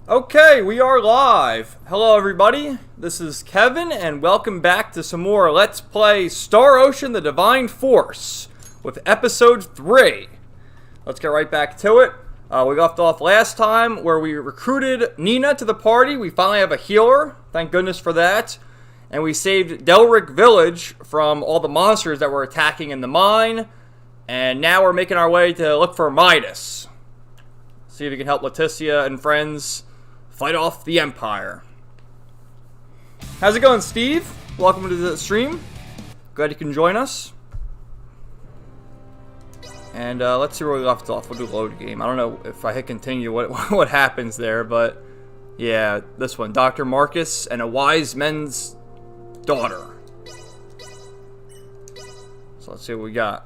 Okay, we are live. Hello everybody, this is Kevin and welcome back to some more Let's Play Star Ocean: The Divine Force with episode 3. Let's get right back to it. We left off last time where we recruited Nina to the party. We finally have a healer, thank goodness for that. And we saved Delric Village from all the monsters that were attacking in the mine. And now we're making our way to look for Midas. See if we can help Leticia and friends fight off the Empire. How's it going, Steve? Welcome to the stream. Glad you can join us. And let's see where we left off. We'll do load game. I don't know if I hit continue what happens there, but yeah, this one. Dr. Marcus and a wise man's daughter. So let's see what we got.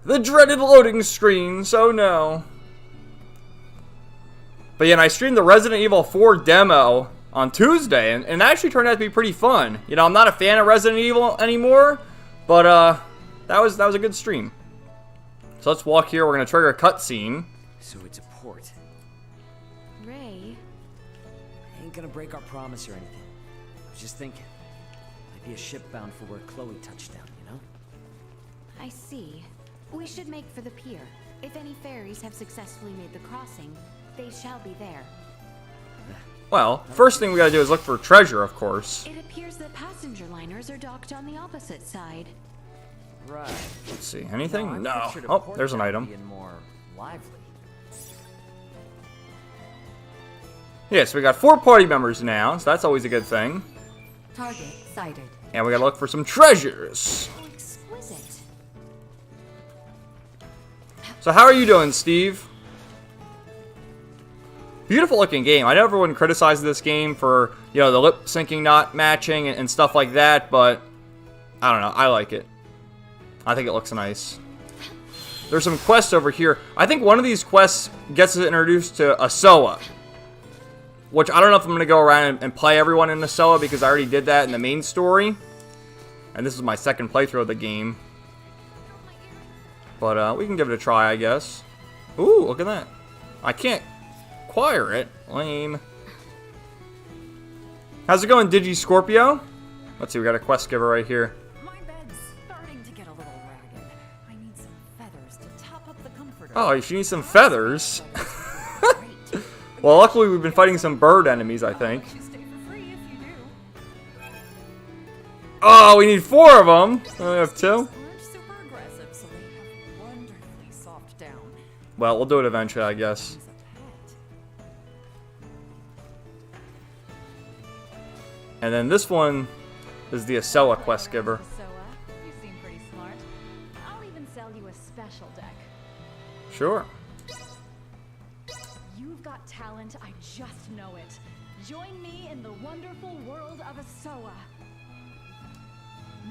The dreaded loading screens, oh no. But yeah, and I streamed the Resident Evil 4 demo on Tuesday, and it actually turned out to be pretty fun. You know, I'm not a fan of Resident Evil anymore, but that was a good stream. So let's walk here, we're gonna trigger a cutscene. So it's a port. Ray. I ain't gonna break our promise or anything. I was just thinking. Might be a ship bound for where Chloe touched down, you know? I see. We should make for the pier. If any ferries have successfully made the crossing, they shall be there. Well, first thing we gotta do is look for treasure, of course. It appears that passenger liners are docked on the opposite side. Right. Let's see, anything? No. Pictured a Oh, port there's an town item. being more lively. Yeah, so we got 4 party members now, so that's always a good thing. Target sighted. And we gotta look for some treasures. Oh, exquisite. So how are you doing, Steve? Beautiful looking game. I know everyone criticizes this game for, you know, the lip syncing not matching and stuff like that, but I don't know. I like it. I think it looks nice. There's some quests over here. I think one of these quests gets us introduced to Asoa, which I don't know if I'm going to go around and play everyone in Asoa because I already did that in the main story. And this is my second playthrough of the game. But we can give it a try, I guess. Ooh, look at that. I can't acquire it. Lame. How's it going, Digi Scorpio? Let's see, we got a quest giver right here. My bed's starting to get a little ragged. I need some feathers to top up the comforter. Oh, she needs some feathers. Well, luckily we've been fighting some bird enemies, I think. You stay for free if you do. Oh, we need 4 of them. We only have 2. Aren't super aggressive, so they have wonderfully soft down. Well, we'll do it eventually, I guess. Use a pet. And then this one is the Asoa quest giver. Soa, you seem pretty smart. I'll even sell you a special deck. Sure. You've got talent, I just know it. Join me in the wonderful world of Asoa.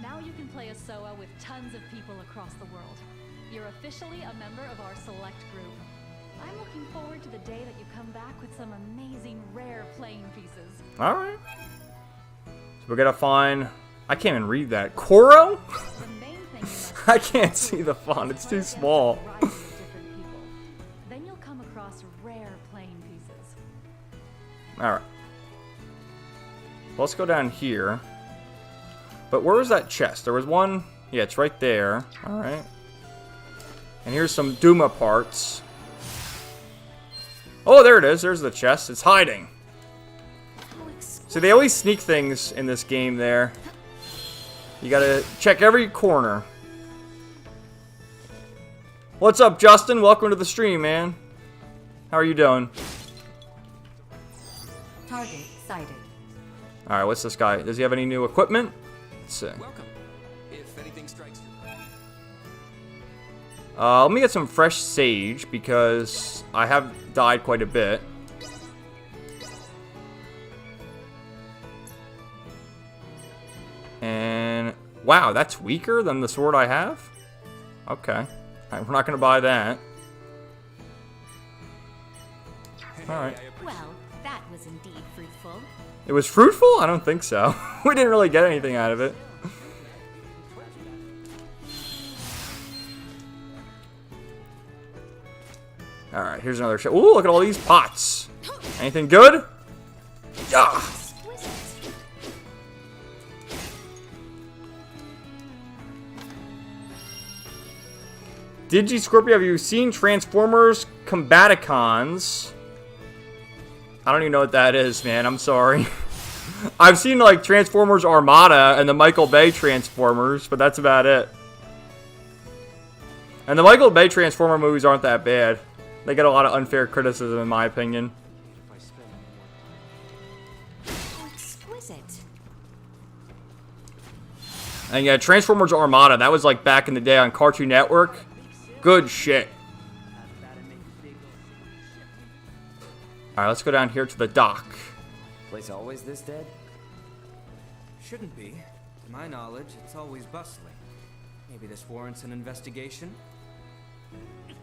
Now you can play Asoa with tons of people across the world. You're officially a member of our select group. I'm looking forward to the day that you come back with some amazing rare playing pieces. Alright. So we gotta find... I can't even read that. Koro? The main thing you must I can't see the font. It's too small. variety of different people. Then you'll come across rare playing pieces. Alright. Well, let's go down here. But where was that chest? There was one... Yeah, it's right there. Alright. And here's some Duma parts. Oh, there it is. There's the chest. It's hiding. So they always sneak things in this game there. You gotta check every corner. What's up, Justin? Welcome to the stream, man. How are you doing? Target sighted. Alright, what's this guy? Does he have any new equipment? Let's see. Welcome. If anything strikes you. Let me get some fresh sage because I have died quite a bit. And wow, that's weaker than the sword I have? Okay. Alright, we're not gonna buy that. Alright. Well, that was indeed fruitful. It was fruitful? I don't think so. We didn't really get anything out of it. Alright, here's another shot. Ooh, look at all these pots. Anything good? Yeah. Digi Scorpio, have you seen Transformers Combaticons? I don't even know what that is, man. I'm sorry. I've seen, like, Transformers Armada and the Michael Bay Transformers, but that's about it. And the Michael Bay Transformer movies aren't that bad. They get a lot of unfair criticism, in my opinion. Exquisite. And yeah, Transformers Armada, that was like back in the day on Cartoon Network. Good shit. Alright, let's go down here to the dock. Place always this dead? Shouldn't be. To my knowledge, it's always bustling. Maybe this warrants an investigation.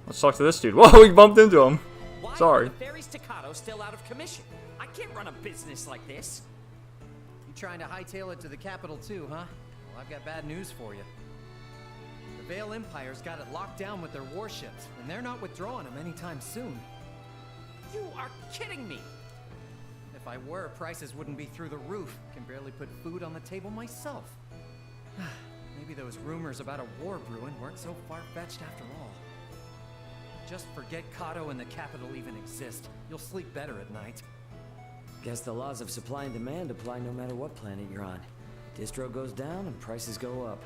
Let's talk to this dude. Whoa, we bumped into him. Why Sorry. are the ferry staccato still out of commission? I can't run a business like this. You trying to hightail it to the capital too, huh? Well, I've got bad news for you. The Vale Empire's got it locked down with their warships, and they're not withdrawing them anytime soon. You are kidding me. If I were, prices wouldn't be through the roof. Can barely put food on the table myself. Maybe those rumors about a war brewing weren't so far-fetched after all. Just forget Kato and the capital even exist. You'll sleep better at night. Guess the laws of supply and demand apply no matter what planet you're on. Distro goes down and prices go up.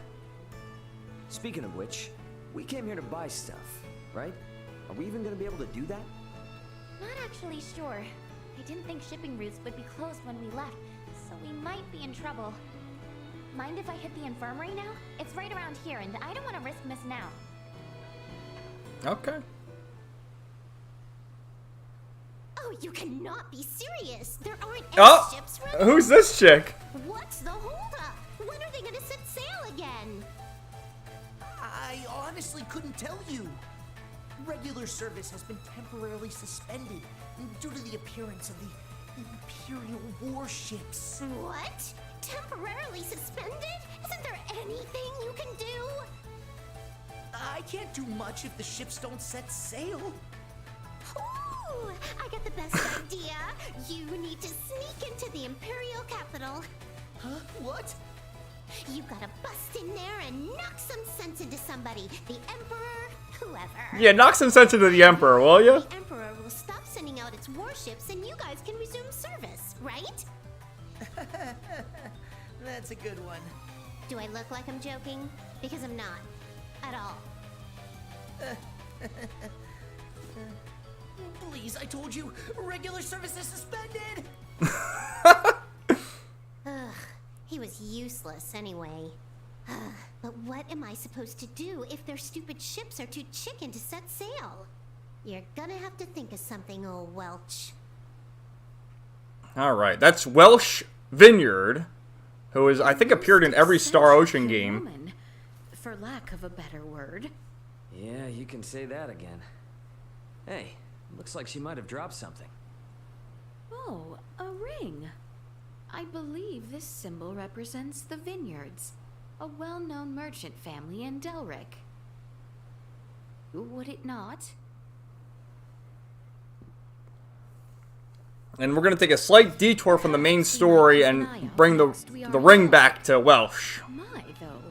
Speaking of which, we came here to buy stuff, right? Are we even gonna be able to do that? Not actually sure. I didn't think shipping routes would be closed when we left, so we might be in trouble. Mind if I hit the infirmary now? It's right around here, and I don't want to risk missing out. Okay. Oh, you cannot be serious! There aren't any ships running! Who's this chick? What's the holdup? When are they gonna set sail again? I honestly couldn't tell you. Regular service has been temporarily suspended due to the appearance of the Imperial warships. What? Temporarily suspended? Isn't there anything you can do? I can't do much if the ships don't set sail. Ooh, I got the best idea. You need to sneak into the Imperial capital. Huh? What? You gotta bust in there and knock some sense into somebody. The Emperor, whoever. Yeah, knock some sense into the Emperor, will ya? The Emperor will stop sending out its warships and you guys can resume service, right? That's a good one. Do I look like I'm joking? Because I'm not. At all. Please, I told you, regular service is suspended! Ugh, he was useless anyway. But what am I supposed to do if their stupid ships are too chicken to set sail? You're gonna have to think of something, old Welch. Alright, that's Welch Vineyard, who is, I think, appeared in every Star Ocean game. Woman, for lack of a better word. Yeah, you can say that again. Hey, looks like she might have dropped something. Oh, a ring. I believe this symbol represents the Vineyards, a well-known merchant family in Delric. Would it not? And we're going to take a slight detour from the main story and bring the ring back to Welch, My, though.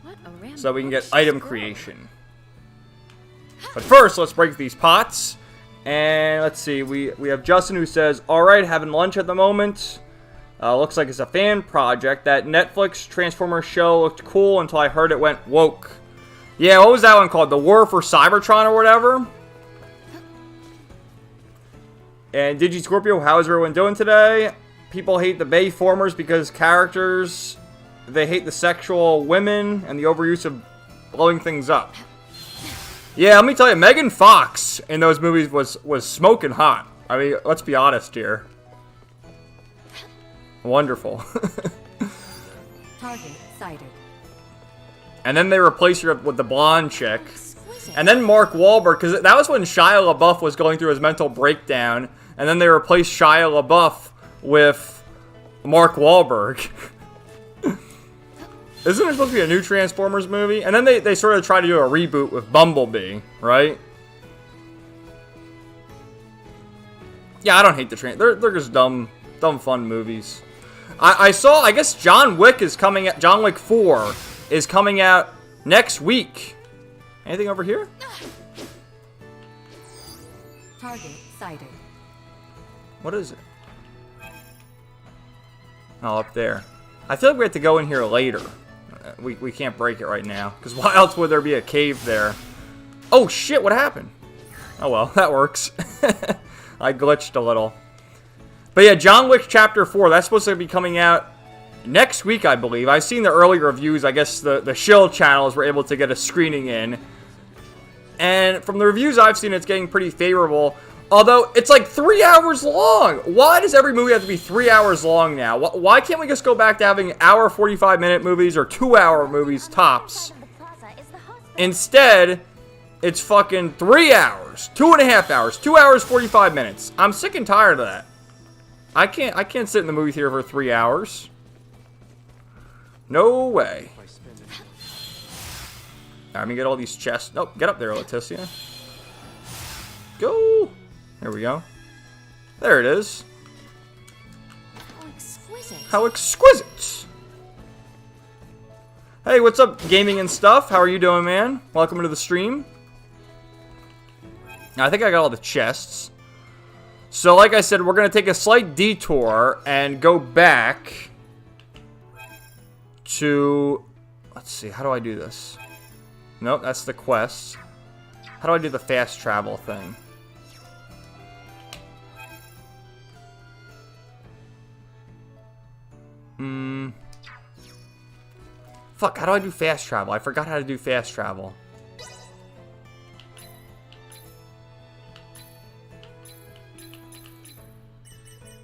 What a so we can get rambunctious item girl. creation. But first, let's break these pots. And let's see, we have Justin who says, alright, having lunch at the moment. Looks like it's a fan project. That Netflix Transformers show looked cool until I heard it went woke. Yeah, what was that one called? The War for Cybertron or whatever? And Digi Scorpio, how's everyone doing today? People hate the Bayformers because characters, they hate the sexual women and the overuse of blowing things up. Yeah, let me tell you, Megan Fox in those movies was smoking hot. I mean, let's be honest here. Wonderful. Target sighted. And then they replaced her with the blonde chick. Exquisite. And then Mark Wahlberg, because that was when Shia LaBeouf was going through his mental breakdown. And then they replaced Shia LaBeouf with Mark Wahlberg. Isn't there supposed to be a new Transformers movie? And then they sort of try to do a reboot with Bumblebee, right? Yeah, I don't hate the train. They're just dumb fun movies. I saw, I guess John Wick is coming out, John Wick 4 is coming out next week. Anything over here? Target sighted. What is it? Oh, up there. I feel like we have to go in here later. We can't break it right now. Because why else would there be a cave there? Oh shit, what happened? Oh well, that works. I glitched a little. But yeah, John Wick Chapter 4, that's supposed to be coming out next week, I believe. I've seen the early reviews. I guess the Shield channels were able to get a screening in. And from the reviews I've seen, it's getting pretty favorable. Although, it's like 3 hours long. Why does every movie have to be 3 hours long now? Why can't we just go back to having hour 45-minute movies or 2-hour movies tops? Instead, it's fucking 3 hours, 2.5 hours, 2 hours 45 minutes. I'm sick and tired of that. I can't sit in the movie theater for 3 hours. No way. Let me get all these chests. Nope, get up there, Leticia. Go. There we go. There it is. How exquisite. How exquisite. Hey, what's up, gaming and stuff? How are you doing, man? Welcome to the stream. Now, I think I got all the chests. So, like I said, we're going to take a slight detour and go back to... Let's see, how do I do this? Nope, that's the quest. How do I do the fast travel thing? Fuck, how do I do fast travel? I forgot how to do fast travel.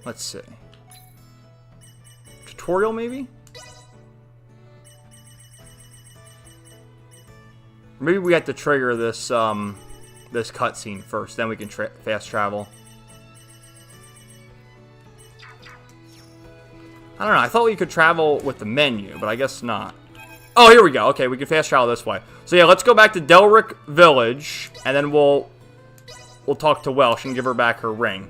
Let's see. Tutorial, maybe? Maybe we have to trigger this, this cutscene first, then we can fast travel. I don't know, I thought we could travel with the menu, but I guess not. Oh, here we go. Okay, we can fast travel this way. So yeah, let's go back to Delric Village, and then we'll talk to Welch and give her back her ring.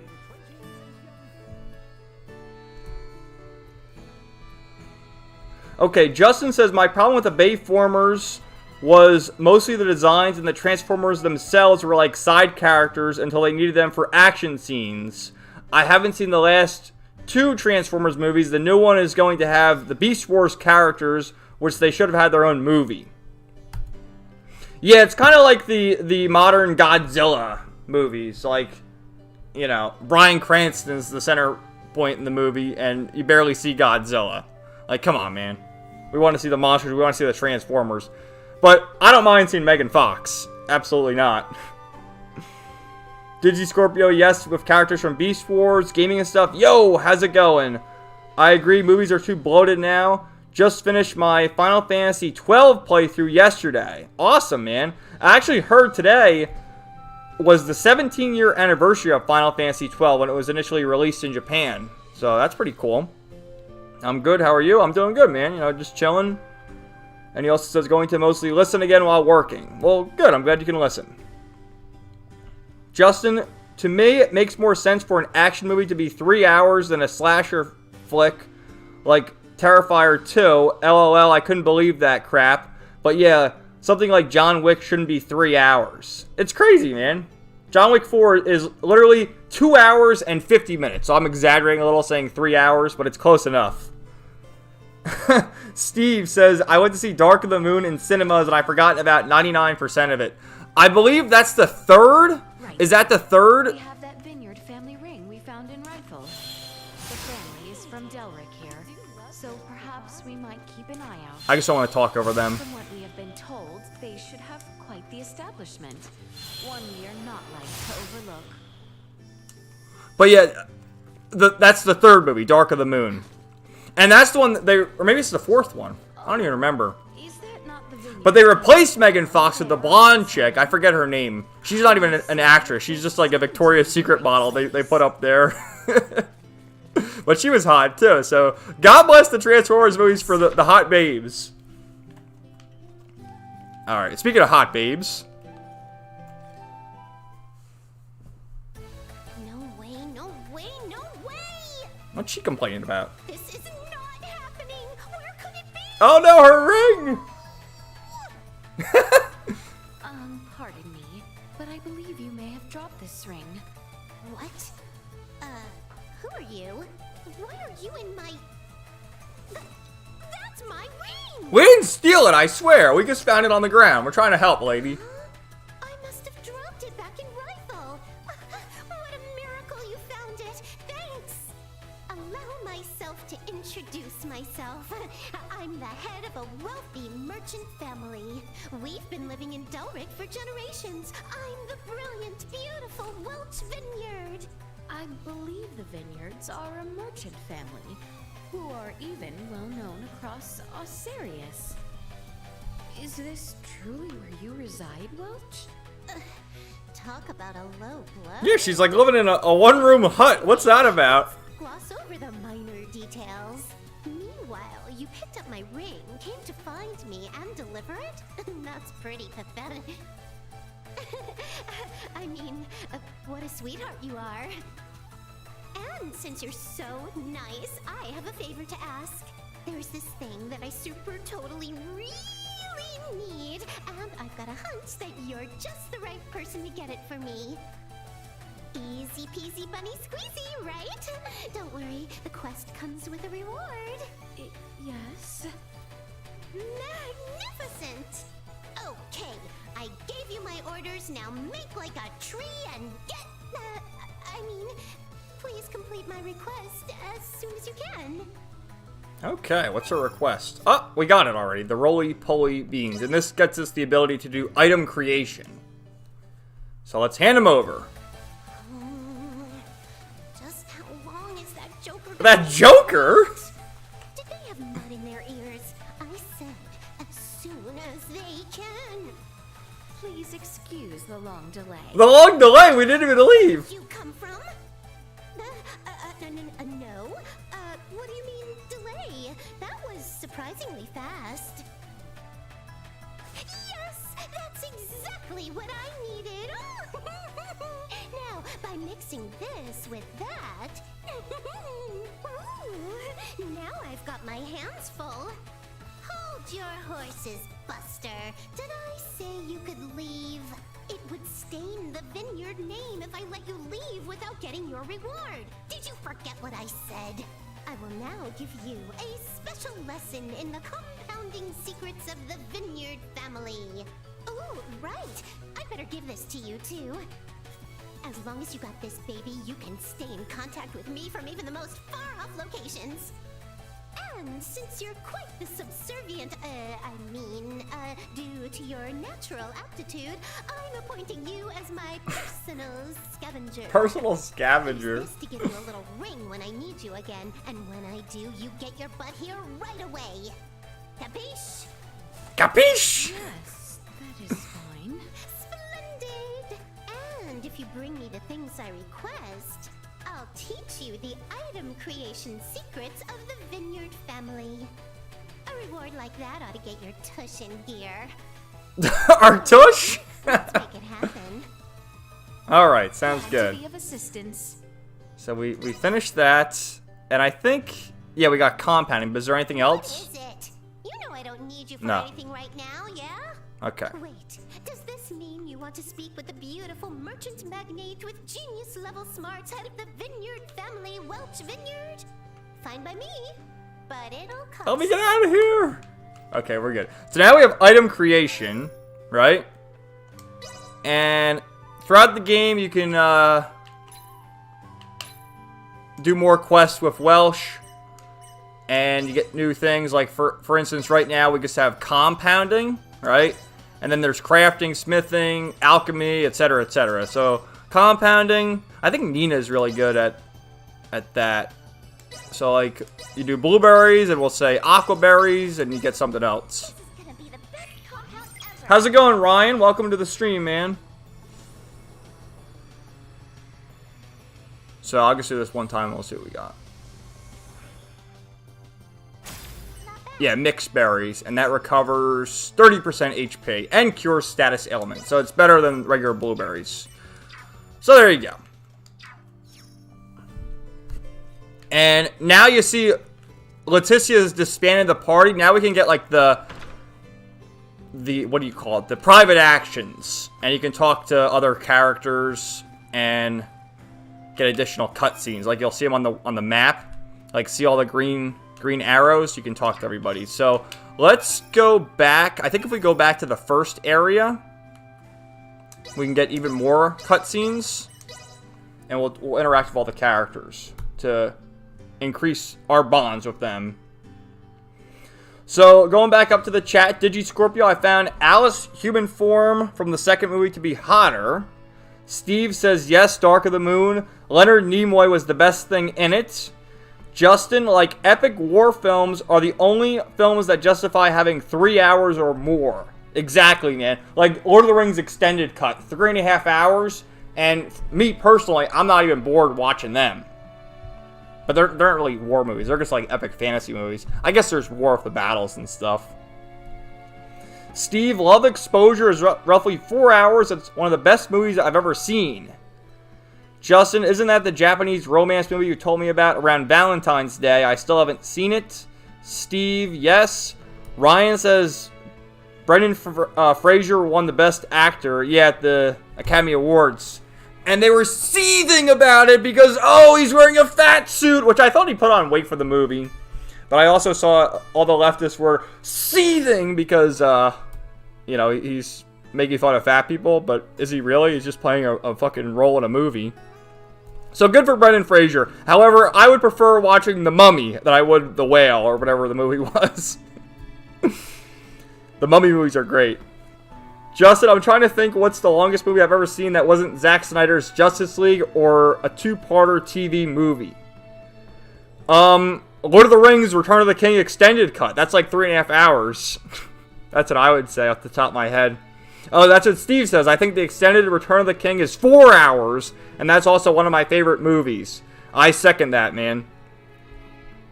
Okay, Justin says, my problem with the Bayformers was mostly the designs, and the Transformers themselves were like side characters until they needed them for action scenes. I haven't seen the last 2 Transformers movies. The new one is going to have the Beast Wars characters, which they should have had their own movie. Yeah, it's kind of like the modern Godzilla movies. Like, you know, Bryan Cranston's the center point in the movie, and you barely see Godzilla. Like, come on, man. We want to see the monsters. We want to see the Transformers. But I don't mind seeing Megan Fox. Absolutely not. DigiScorpio, yes, with characters from Beast Wars, gaming and stuff. Yo, how's it going? I agree, movies are too bloated now. Just finished my Final Fantasy 12 playthrough yesterday. Awesome, man. I actually heard today was the 17-year anniversary of Final Fantasy 12 when it was initially released in Japan. So that's pretty cool. I'm good. How are you? I'm doing good, man. You know, just chilling. And he also says going to mostly listen again while working. Well, good. I'm glad you can listen. Justin, to me, it makes more sense for an action movie to be 3 hours than a slasher flick like Terrifier 2. LOL, I couldn't believe that crap. But yeah, something like John Wick shouldn't be 3 hours. It's crazy, man. John Wick 4 is literally 2 hours and 50 minutes. So I'm exaggerating a little saying 3 hours, but it's close enough. Steve says, I went to see Dark of the Moon in cinemas and I forgot about 99% of it. I believe that's the third? Right. Is that the third? We have that Vineyard family ring we found in Rifle. The family is from Delric here, so perhaps we might keep an eye out. I just don't want to talk over them. From what we have been told, they should have quite the establishment. One we are not like to overlook. But yeah, that's the third movie, Dark of the Moon. And that's the one that they, or maybe it's the fourth one. I don't even remember. Is that not the Vineyard? But they replaced Megan Fox with the blonde chick. I forget her name. She's not even an actress. She's just like a Victoria's Secret model they put up there. But she was hot too. So God bless the Transformers movies for the hot babes. Alright, speaking of hot babes. No way, no What's she complaining about? This is not happening. Where could it be? Oh no, her ring! Pardon me, but I believe you may have dropped this ring. What? Who are you? Why are you in my... That's my ring! We didn't steal it, I swear. We just found it on the ground. We're trying to help, lady. I must have dropped it back in Rifle. What a miracle you found it. Thanks. Allow myself to introduce myself. I'm the head of a wealthy merchant family. We've been living in Delric for generations. I'm the brilliant, beautiful Welch Vineyard. I believe the Vineyards are a merchant family, who are even well known across Osirius. Is this truly where you reside, Welch? Talk about a low blow. Yeah, she's like living in a one-room hut. What's that about? Gloss over the minor details. Meanwhile, you picked up my ring, came to find me, and deliver it? That's pretty pathetic. I mean, what a sweetheart you are. And since you're so nice, I have a favor to ask. There's this thing that I super totally really need, and I've got a hunch that you're just the right person to get it for me. Easy peasy bunny squeezy, right? Don't worry, the quest comes with a reward. Yes? Magnificent! Okay, I gave you my orders, now make like a tree and get... please complete my request as soon as you can. Okay, what's her request? Oh, we got it already. The roly-poly beans. And this gets us the ability to do item creation. So let's hand them over. Just how long is that Joker? That Joker? Did they have mud in their ears? I said as soon as they can. Please excuse the long delay. The long delay? We didn't even leave. You come from? No. What do you mean delay? That was surprisingly fast. Yes, that's exactly what I needed. Now, by mixing this with that, now I've got my hands full. Hold your horses, Buster. Did I say you could leave? It would stain the Vineyard name if I let you leave without getting your reward. Did you forget what I said? I will now give you a special lesson in the compounding secrets of the Vineyard family. Oh, right. I better give this to you, too. As long as you got this, baby, you can stay in contact with me from even the most far-off locations. And since you're quite the subservient, due to your natural aptitude, I'm appointing you as my personal scavenger. Personal scavenger? It's nice to give you a little ring when I need you again, and when I do, you get your butt here right away. Capiche? Capiche? Yes, that is fine. Splendid! And if you bring me the things I request, I'll teach you the item creation secrets of the Vineyard family. A reward like that ought to get your tush in gear. Our tush? Let's make it happen. Alright, sounds Glad to good. be of assistance. So we finished that, and I think, yeah, we got compounding, but is there anything else? What is it? You know I don't need you for No. anything right now, yeah? Okay. Wait, does this mean you want to speak with the beautiful merchant magnate with genius-level smarts, head of the Vineyard family, Welch Vineyard? Fine by me, but it'll cost. Let me get out of here! Okay, we're good. So now we have item creation, right? And throughout the game, you can do more quests with Welch, and you get new things. Like, for instance, right now we just have compounding, right? And then there's crafting, smithing, alchemy, etc., etc. So compounding, I think Nina's really good at that. So like, you do blueberries, and we'll say aquaberries, and you get something else. This is gonna be the best compound ever. How's it going, Ryan? Welcome to the stream, man. So I'll just do this one time, and we'll see what we got. Yeah, mixed berries, and that recovers 30% HP and cures status ailments. So it's better than regular blueberries. So there you go. And now you see Leticia has disbanded the party. Now we can get like the what do you call it? The private actions. And you can talk to other characters and get additional cutscenes. Like you'll see them on the map. Like see all the green arrows, you can talk to everybody. So let's go back. I think if we go back to the first area, we can get even more cutscenes, and we'll interact with all the characters to increase our bonds with them. So going back up to the chat, DigiScorpio, I found Alice human form from the second movie to be hotter. Steve says yes, Dark of the Moon. Leonard Nimoy was the best thing in it. Justin, like, epic war films are the only films that justify having 3 hours or more. Exactly, man. Like, Lord of the Rings extended cut, 3.5 hours. And me, personally, I'm not even bored watching them. But they're not really war movies. They're just, like, epic fantasy movies. I guess there's War of the Battles and stuff. Steve, Love Exposure is roughly 4 hours. It's one of the best movies I've ever seen. Justin, isn't that the Japanese romance movie you told me about around Valentine's Day? I still haven't seen it. Steve, yes. Ryan says Brendan Fraser won the best actor, at the Academy Awards. And they were seething about it because, oh, he's wearing a fat suit, which I thought he put on weight for the movie. But I also saw all the leftists were seething because, he's making fun of fat people. But is he really? He's just playing a fucking role in a movie. So good for Brendan Fraser. However, I would prefer watching The Mummy than I would The Whale or whatever the movie was. The Mummy movies are great. Justin, I'm trying to think what's the longest movie I've ever seen that wasn't Zack Snyder's Justice League or a 2-parter TV movie. Lord of the Rings Return of the King extended cut. That's like 3.5 hours. That's what I would say off the top of my head. Oh, that's what Steve says. I think the extended Return of the King is 4 hours, and that's also one of my favorite movies. I second that, man.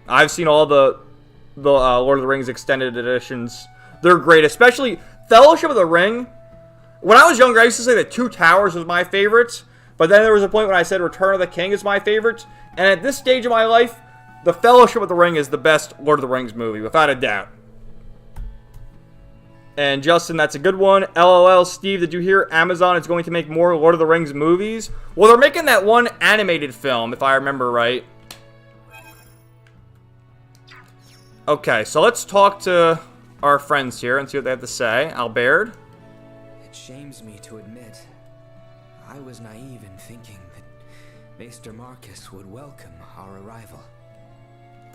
I've seen all the Lord of the Rings extended editions. They're great, especially Fellowship of the Ring. When I was younger, I used to say that Two Towers was my favorite, but then there was a point when I said Return of the King is my favorite, and at this stage of my life, the Fellowship of the Ring is the best Lord of the Rings movie, without a doubt. And Justin, that's a good one. LOL, Steve, did you hear Amazon is going to make more Lord of the Rings movies? Well, they're making that one animated film, if I remember right. Okay, so let's talk to our friends here and see what they have to say. Albert? It shames me to admit, I was naive in thinking that Maester Marcus would welcome our arrival.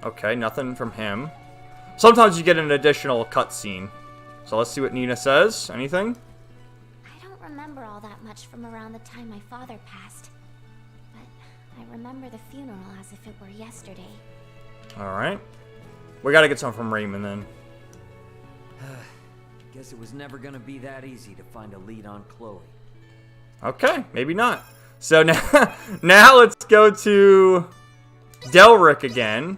Okay, nothing from him. Sometimes you get an additional cutscene. So let's see what Nina says. Anything? I don't remember all that much from around the time my father passed. But I remember the funeral as if it were yesterday. Alright. We gotta get some from Raymond then. Guess it was never gonna be that easy to find a lead on Chloe. Okay, maybe not. So now let's go to Delric again.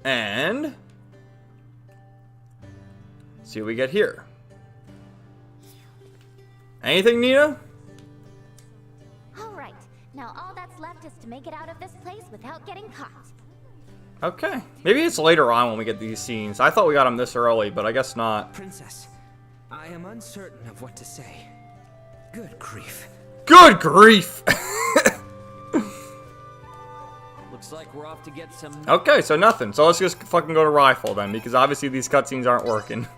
And see what we get here. Anything, Nina? Alright, now all that's left is to make it out of this place without getting caught. Okay. Maybe it's later on when we get these scenes. I thought we got them this early, but I guess not. Princess, I am uncertain of what to say. Good grief. Good grief! Looks like we're off to get some... Okay, so nothing. So let's just fucking go to Rifle then, because obviously these cutscenes aren't working.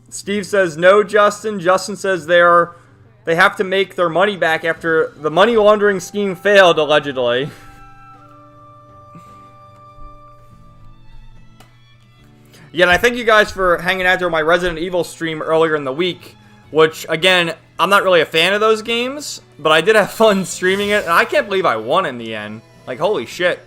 Steve says no, Justin. Justin says they have to make their money back after the money laundering scheme failed, allegedly. Yeah, and I thank you guys for hanging out during my Resident Evil stream earlier in the week, which, again, I'm not really a fan of those games, but I did have fun streaming it, and I can't believe I won in the end. Like, holy shit.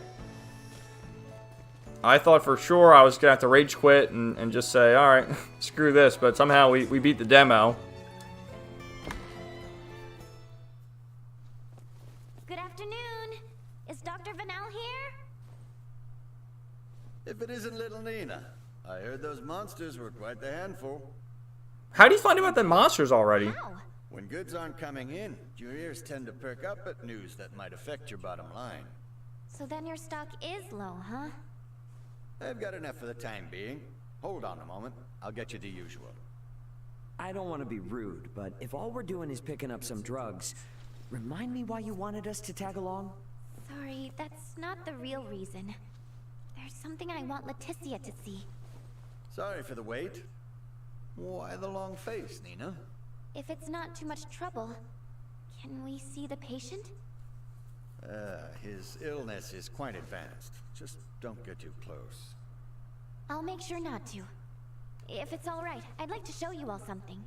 I thought for sure I was going to have to rage quit and just say, alright, screw this, but somehow we beat the demo. Good afternoon, If it isn't little Nina. I heard those monsters were quite the handful. How do you find out about the monsters already? How? When goods aren't coming in, your ears tend to perk up at news that might affect your bottom line. So then your stock is low, huh? I've got enough for the time being. Hold on a moment. I'll get you the usual. I don't want to be rude, but if all we're doing is picking up some drugs, remind me why you wanted us to tag along? Sorry, that's not the real reason. There's something I want Leticia to see. Sorry for the wait. Why the long face, Nina? If it's not too much trouble, can we see the patient? His illness is quite advanced. Just don't get too close. I'll make sure not to. If it's all right, I'd like to show you all something.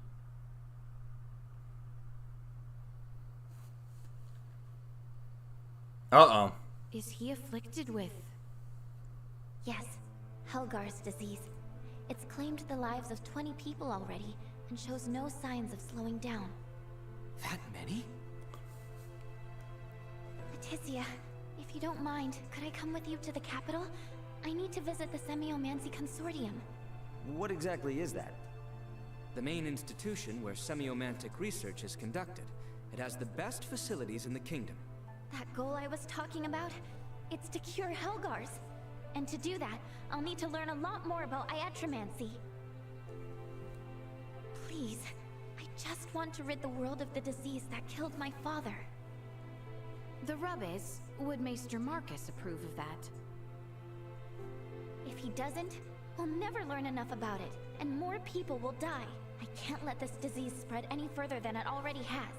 Uh-oh. Is he afflicted with... Yes, Helgar's disease. It's claimed the lives of 20 people already, and shows no signs of slowing down. That many? Leticia, if you don't mind, could I come with you to the capital? I need to visit the Semiomancy Consortium. What exactly is that? The main institution where semiomantic research is conducted. It has the best facilities in the kingdom. That goal I was talking about? It's to cure Helgar's. And to do that, I'll need to learn a lot more about iatromancy. Please, I just want to rid the world of the disease that killed my father. The rub is, would Maester Marcus approve of that? If he doesn't, we'll never learn enough about it, and more people will die. I can't let this disease spread any further than it already has.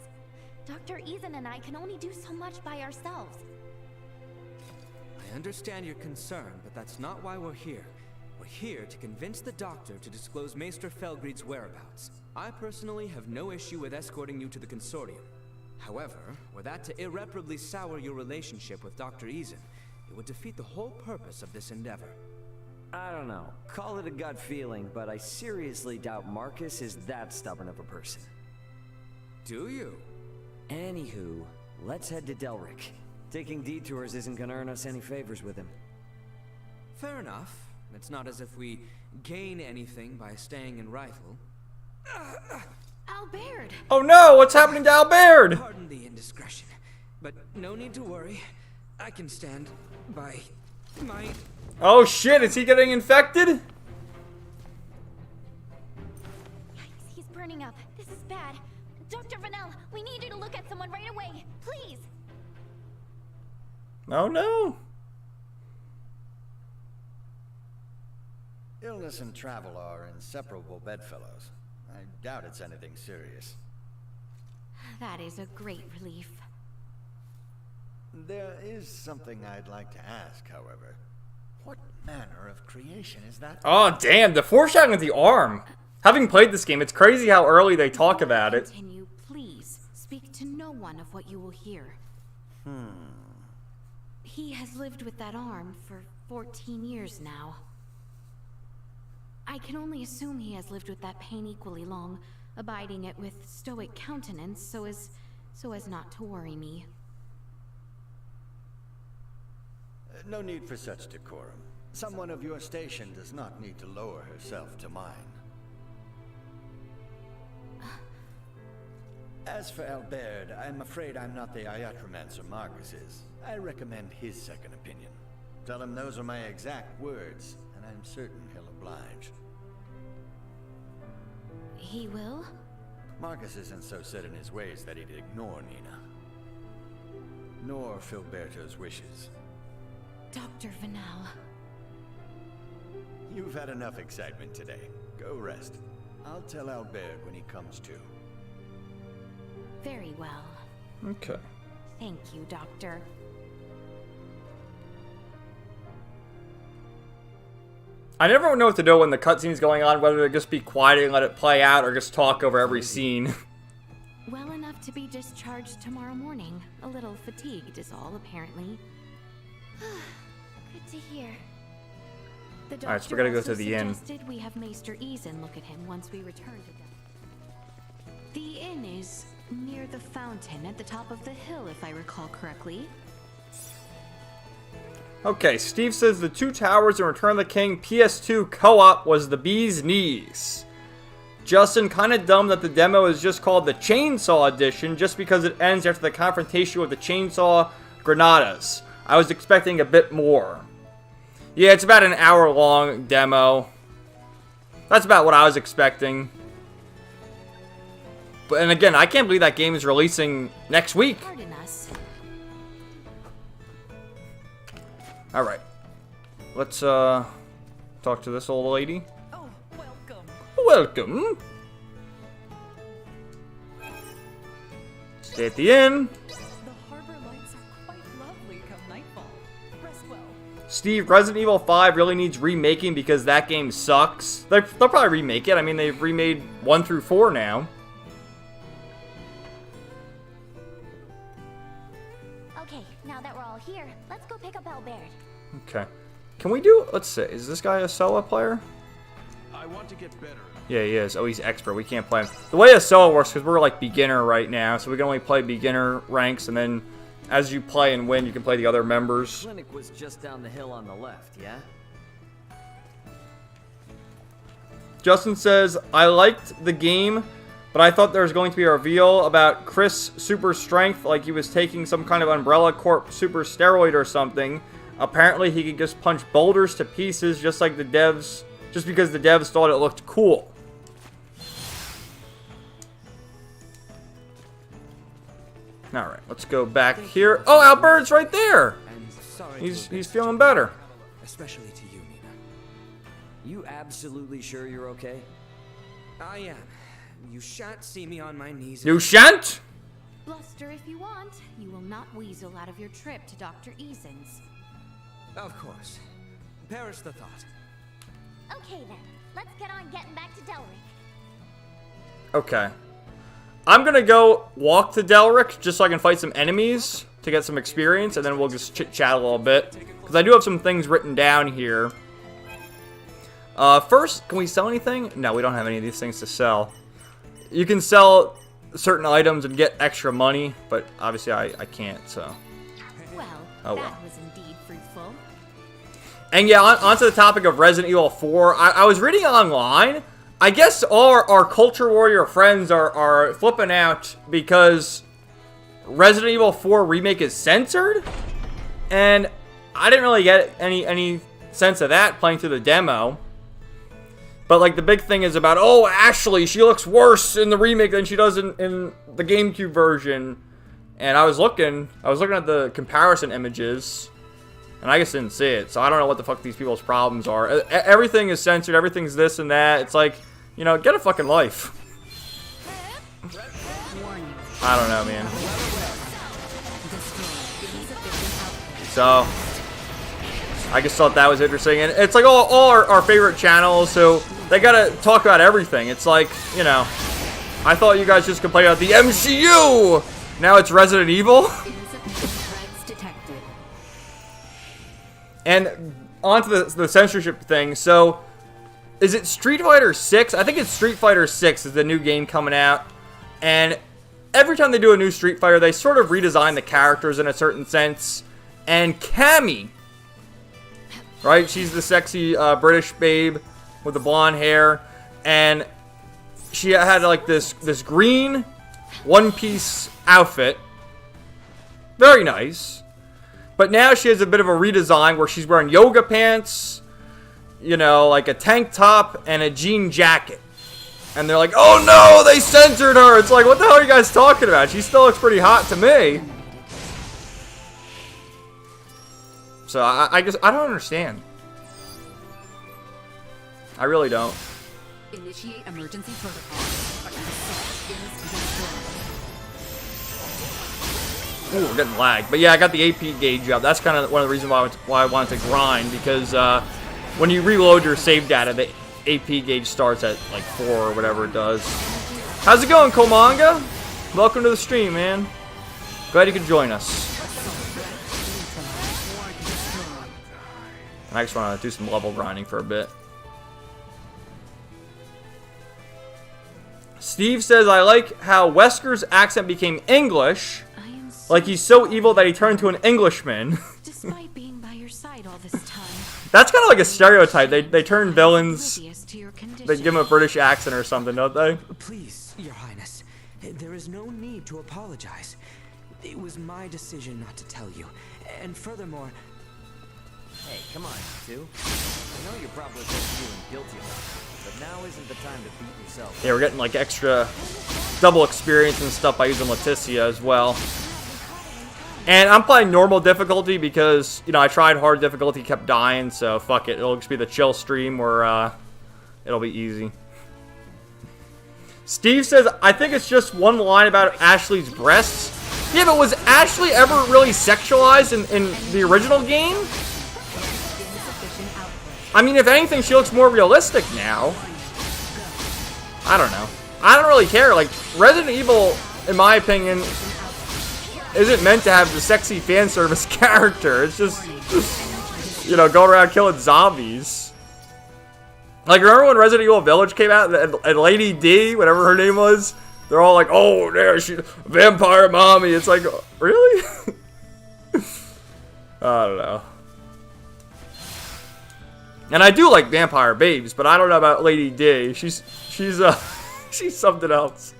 Dr. Ethan and I can only do so much by ourselves. I understand your concern, but that's not why we're here. We're here to convince the doctor to disclose Maester Felgreid's whereabouts. I personally have no issue with escorting you to the consortium. However, were that to irreparably sour your relationship with Dr. Eason, it would defeat the whole purpose of this endeavor. I don't know. Call it a gut feeling, but I seriously doubt Marcus is that stubborn of a person. Do you? Anywho, let's head to Delric. Taking detours isn't gonna earn us any favors with him. Fair enough. It's not as if we gain anything by staying in Rifle. Albert! Oh no, what's happening to Albert? Pardon the indiscretion, but no need to worry. I can stand by my... Oh shit, is he getting infected? Yikes, he's burning up. This is bad. Dr. Vanel, we need you to look at someone right away. Please! Oh no. Illness and travel are inseparable bedfellows. I doubt it's anything serious. That is a great relief. There is something I'd like to ask, however. What manner of creation is that? Oh damn, the foreshadowing of the arm. Having played this game, it's crazy how early they talk about it. Continue, please. Speak to no one of what you will hear. He has lived with that arm for 14 years now. I can only assume he has lived with that pain equally long, abiding it with stoic countenance so as not to worry me. No need for such decorum. Someone of your station does not need to lower herself to mine. As for Albert, I'm afraid I'm not the iatromancer Marcus is. I recommend his second opinion. Tell him those are my exact words, and I'm certain he'll oblige. He will? Marcus isn't so set in his ways that he'd ignore Nina. Nor Filberto's wishes. Dr. Vanel. You've had enough excitement today. Go rest. I'll tell Albert when he comes to. Very well. Okay. Thank you, Doctor. I never know what to do when the cutscene's going on, whether to just be quiet and let it play out or just talk over every scene. Well enough to be discharged tomorrow morning. A little fatigued is all, apparently. Good to hear. The doctor Alright, so we're gonna go also to the inn. suggested we have Maester Eason look at him once we return to them. The inn is near the fountain at the top of the hill, if I recall correctly. Okay, Steve says the Two Towers and Return of the King PS2 co-op was the bee's knees. Justin, kind of dumb that the demo is just called the Chainsaw Edition just because it ends after the confrontation with the Chainsaw Granadas. I was expecting a bit more. Yeah, it's about an hour-long demo. That's about what I was expecting. But, and again, I can't believe that game is releasing next week. Pardon us. Alright. Let's, talk to this old lady. Oh, welcome. Welcome. Stay at the inn. The harbor lights are quite lovely come nightfall. Rest well. Steve, Resident Evil 5 really needs remaking because that game sucks. They'll probably remake it. I mean, they've remade 1 through 4 now. Okay, now that we're all here, let's go pick up Albert. Okay. Can we do... Let's see. Is this guy a solo player? I want to get better. Yeah, he is. Oh, he's expert. We can't play him. The way a solo works, because we're like beginner right now, so we can only play beginner ranks, and then as you play and win, you can play the other members. Clinic was just down the hill on the left, yeah? Justin says, I liked the game, but I thought there was going to be a reveal about Chris' super strength, like he was taking some kind of Umbrella Corp super steroid or something. Apparently, he could just punch boulders to pieces just like the devs, just because the devs thought it looked cool. Alright, let's go back here. Oh, Albert's right there! He's feeling better. Especially to you, Nina. You absolutely sure you're okay? I am. You shan't see me on my knees. You shan't? Bluster if you want. You will not weasel out of your trip to Dr. Eason's. Of course. Perish the thought. Okay then, let's get on getting back to Delric. Okay. I'm gonna go walk to Delric just so I can fight some enemies to get some experience, and then we'll just chit-chat a little bit. Because I do have some things written down here. First, can we sell anything? No, we don't have any of these things to sell. You can sell certain items and get extra money, but obviously I can't, so. Well, Oh, that well. was indeed fruitful. And yeah, onto the topic of Resident Evil 4, I was reading online. I guess all our Culture Warrior friends are flipping out because Resident Evil 4 Remake is censored. And I didn't really get any sense of that playing through the demo. But like the big thing is about, oh, Ashley, she looks worse in the remake than she does in the GameCube version. And I was looking at the comparison images, and I just didn't see it. So I don't know what the fuck these people's problems are. Everything is censored. Everything's this and that. It's like, you know, get a fucking life. I don't know, man. So I just thought that was interesting. And it's like all our favorite channels, so they gotta talk about everything. It's like, you know, I thought you guys just complained about the MCU. Now it's Resident Evil. And onto the censorship thing. So, is it Street Fighter 6? I think it's Street Fighter 6 is the new game coming out. And every time they do a new Street Fighter, they sort of redesign the characters in a certain sense. And Cammy, right? She's the sexy British babe with the blonde hair. And she had like this green one-piece outfit. Very nice. But now she has a bit of a redesign where she's wearing yoga pants, you know, like a tank top and a jean jacket. And they're like, oh no, they censored her. It's like, what the hell are you guys talking about? She still looks pretty hot to me. So I don't understand. I really don't. Initiate emergency protocol. Ooh, we're getting lagged. But yeah, I got the AP gauge up. That's kind of one of the reasons why I wanted to grind, because when you reload your save data, the AP gauge starts at like 4 or whatever it does. How's it going, Komanga? Welcome to the stream, man. Glad you could join us. And I just want to do some level grinding for a bit. Steve says, I like how Wesker's accent became English. Like he's so evil that he turned to an Englishman. Despite being by your side That's kind of like a stereotype. They turn villains, Oblivious to your they condition. give them a British accent or something, don't they? Please, Your Highness, there is no need to apologize. It was my decision not to tell you. And furthermore... Hey, come on, you two. I know you're probably both feeling guilty about it, but now isn't the time to beat yourself. Yeah, we're getting like extra double experience and stuff by using Leticia as well. And I'm playing normal difficulty because, you know, I tried hard difficulty, kept dying, so fuck it. It'll just be the chill stream where it'll be easy. Steve says, I think it's just one line about Ashley's breasts. Yeah, but was Ashley ever really sexualized in the original game? I mean, if anything, she looks more realistic now. I don't know. I don't really care. Like, Resident Evil, in my opinion, isn't meant to have the sexy fan service character. It's just, you know, going around killing zombies. Like, remember when Resident Evil Village came out and Lady D, whatever her name was, they're all like, oh, there, she's vampire mommy. It's like, really? I don't know. And I do like vampire babes, but I don't know about Lady D. She's she's something else.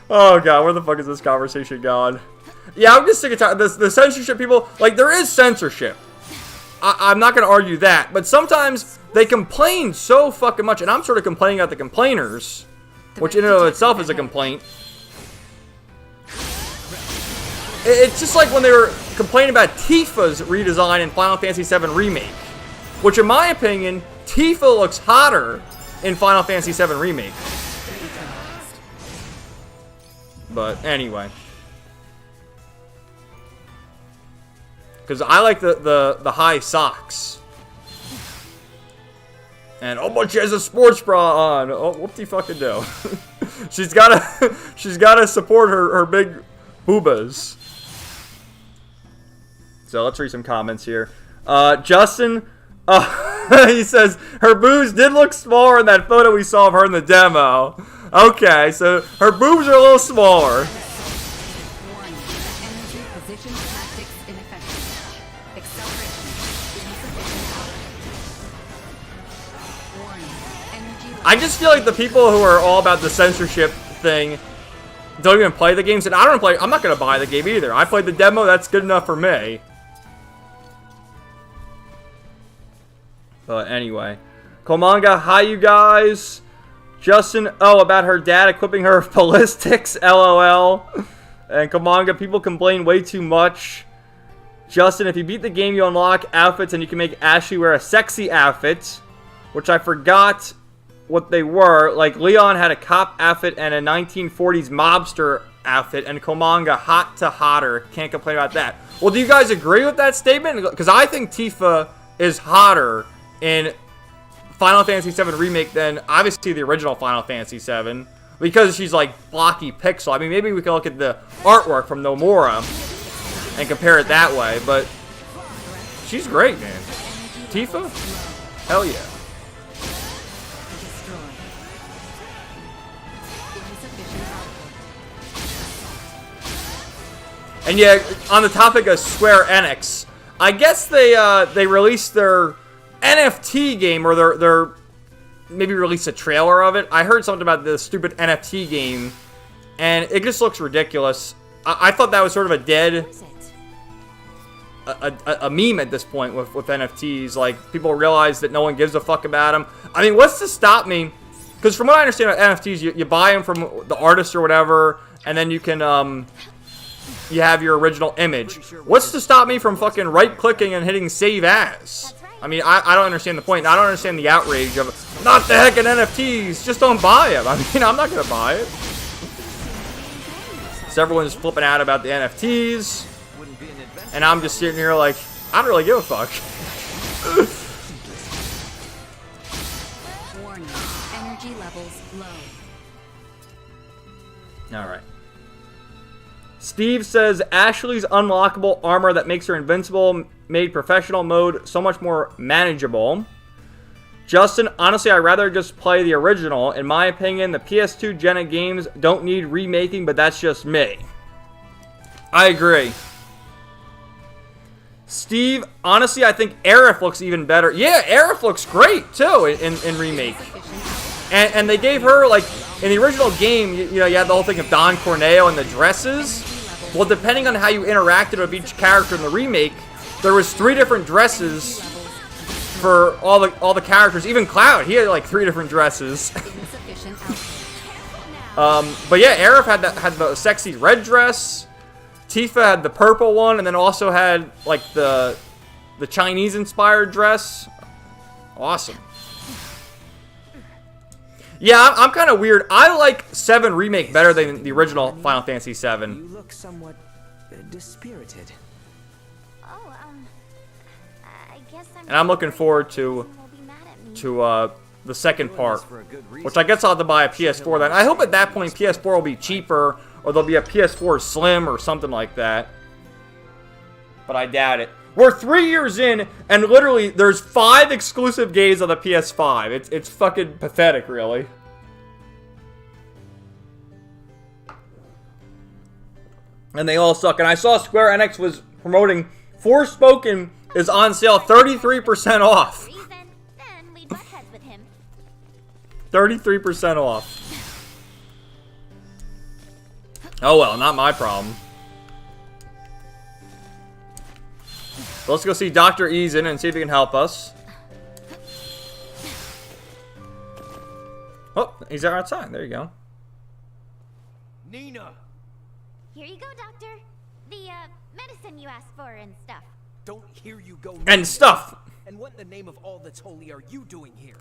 Oh god, where the fuck is this conversation going? Yeah, I'm just sick of talking. The censorship people, like, there is censorship. I'm not gonna argue that, but sometimes they complain so fucking much, and I'm sort of complaining at the complainers, which in and of itself is a complaint. It's just like when they were complaining about Tifa's redesign in Final Fantasy VII Remake. Which, in my opinion, Tifa looks hotter in Final Fantasy VII Remake. But, anyway. Because I like the high socks. And, oh, but she has a sports bra on. Oh, whoop-de-fucking-do. she's gotta support her big boobas. So, let's read some comments here. Justin... he says, her boobs did look smaller in that photo we saw of her in the demo. Okay, so her boobs are a little smaller. I just feel like the people who are all about the censorship thing don't even play the games, and I'm not gonna buy the game either. I played the demo, that's good enough for me. But anyway. Komanga, hi you guys. Justin, oh, about her dad equipping her with ballistics, LOL. And Komanga, people complain way too much. Justin, if you beat the game, you unlock outfits and you can make Ashley wear a sexy outfit. Which I forgot what they were. Like, Leon had a cop outfit and a 1940s mobster outfit. And Komanga, hot to hotter. Can't complain about that. Well, do you guys agree with that statement? Because I think Tifa is hotter in Final Fantasy VII Remake than obviously the original Final Fantasy VII, because she's like blocky pixel. I mean, maybe we can look at the artwork from Nomura and compare it that way, but she's great, man. Tifa? Hell yeah. And yeah, on the topic of Square Enix, I guess they released their NFT game, or their maybe release a trailer of it. I heard something about the stupid NFT game, and it just looks ridiculous. I thought that was sort of a dead a meme at this point with NFTs. Like, people realize that no one gives a fuck about them. I mean, what's to stop me? Because from what I understand about NFTs, you buy them from the artist or whatever, and then you can you have your original image. What's to stop me from fucking right-clicking and hitting save as? I mean, I don't understand the point. I don't understand the outrage of, not the heck in NFTs, just don't buy them. I mean, I'm not going to buy it. So everyone's flipping out about the NFTs. And I'm just sitting here like, I don't really give a fuck. Warning. Energy levels low. Alright. Steve says, Ashley's unlockable armor that makes her invincible made professional mode so much more manageable. Justin, honestly, I'd rather just play the original. In my opinion, the PS2 gen of games don't need remaking, but that's just me. I agree. Steve, honestly, I think Aerith looks even better. Yeah, Aerith looks great, too, in Remake. And they gave her, like, in the original game, you know, you had the whole thing of Don Corneo and the dresses. Well, depending on how you interacted with each character in the Remake, there was 3 different dresses for all the characters. Even Cloud, he had, like, 3 different dresses. But yeah, Aerith had the sexy red dress. Tifa had the purple one, and then also had, like, the Chinese-inspired dress. Awesome. Yeah, I'm kind of weird. I like 7 Remake better than the original Final Fantasy 7. You look somewhat dispirited. Oh, I guess And I'm looking forward to the second part, which I guess I'll have to buy a PS4 then. I hope at that point PS4 will be cheaper, or there'll be a PS4 Slim or something like that. But I doubt it. We're 3 years in, and literally, there's 5 exclusive games on the PS5. It's fucking pathetic, really. And they all suck. And I saw Square Enix was promoting Forspoken is on sale 33% off. 33% off. Oh well, not my problem. So let's go see Dr. Eason and see if he can help us. Oh, he's outside. There you go. Nina! Here you go, Doctor. The, medicine you asked for and stuff. Don't hear you go. And stuff! And what in the name of all that's holy are you doing here?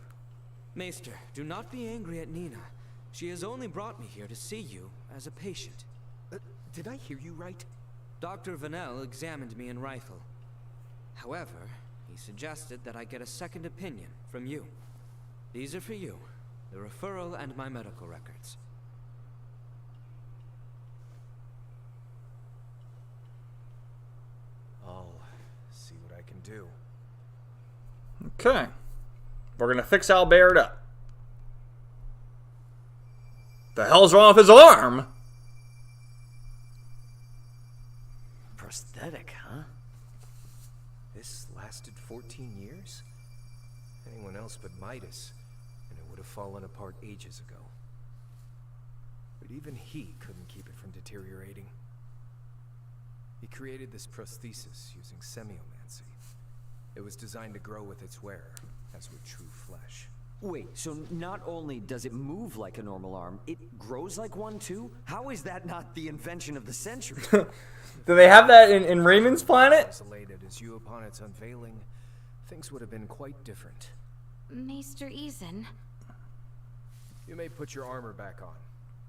Maester, do not be angry at Nina. She has only brought me here to see you as a patient. Did I hear you right? Dr. Vanel examined me in Rifle. However, he suggested that I get a second opinion from you. These are for you, the referral and my medical records. I'll see what I can do. Okay. We're gonna fix Albert up. The hell's wrong with his arm? Prosthetic, huh? This lasted 14 years? Anyone else but Midas, and it would have fallen apart ages ago. But even he couldn't keep it from deteriorating. He created this prosthesis using semiomancy. It was designed to grow with its wearer, as with true flesh. Wait, so not only does it move like a normal arm, it grows like one too? How is that not the invention of the century? Do they have that in Raymond's planet? As elated as you upon its unveiling, things would have been quite different. Maester Eason. You may put your armor back on.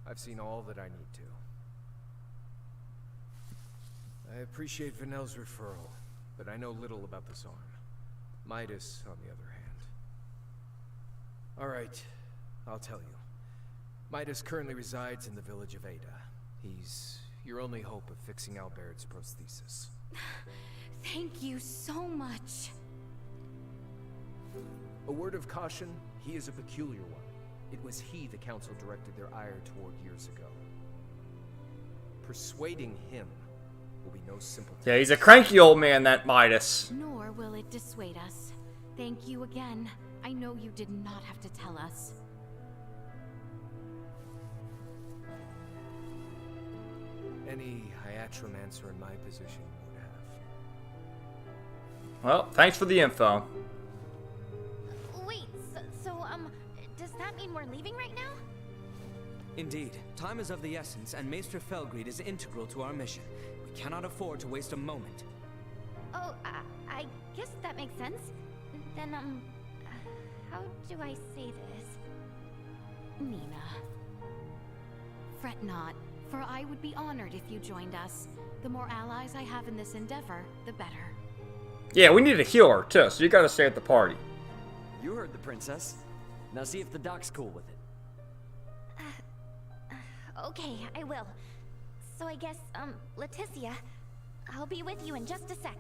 I've seen all that I need to. I appreciate Vanel's referral, but I know little about this arm. Midas, on the other hand. All right, I'll tell you. Midas currently resides in the village of Ada. He's your only hope of fixing Albert's prosthesis. Thank you so much. A word of caution, he is a peculiar one. It was he the council directed their ire toward years ago. Persuading him will be no simple task. Yeah, he's a cranky old man, that Midas. Nor will it dissuade us. Thank you again. I know you did not have to tell us. Any hiatromancer in my position would have. Well, thanks for the info. Wait, so, does that mean we're leaving right now? Indeed, time is of the essence, and Maester Felgreed is integral to our mission. We cannot afford to waste a moment. Oh, I guess that makes sense. Then, how do I say this? Nina. Fret not, for I would be honored if you joined us. The more allies I have in this endeavor, the better. Yeah, we need a healer, too, so you gotta stay at the party. You heard the princess. Now see if the doc's cool with it. Okay, I will. So I guess, Leticia, I'll be with you in just a sec.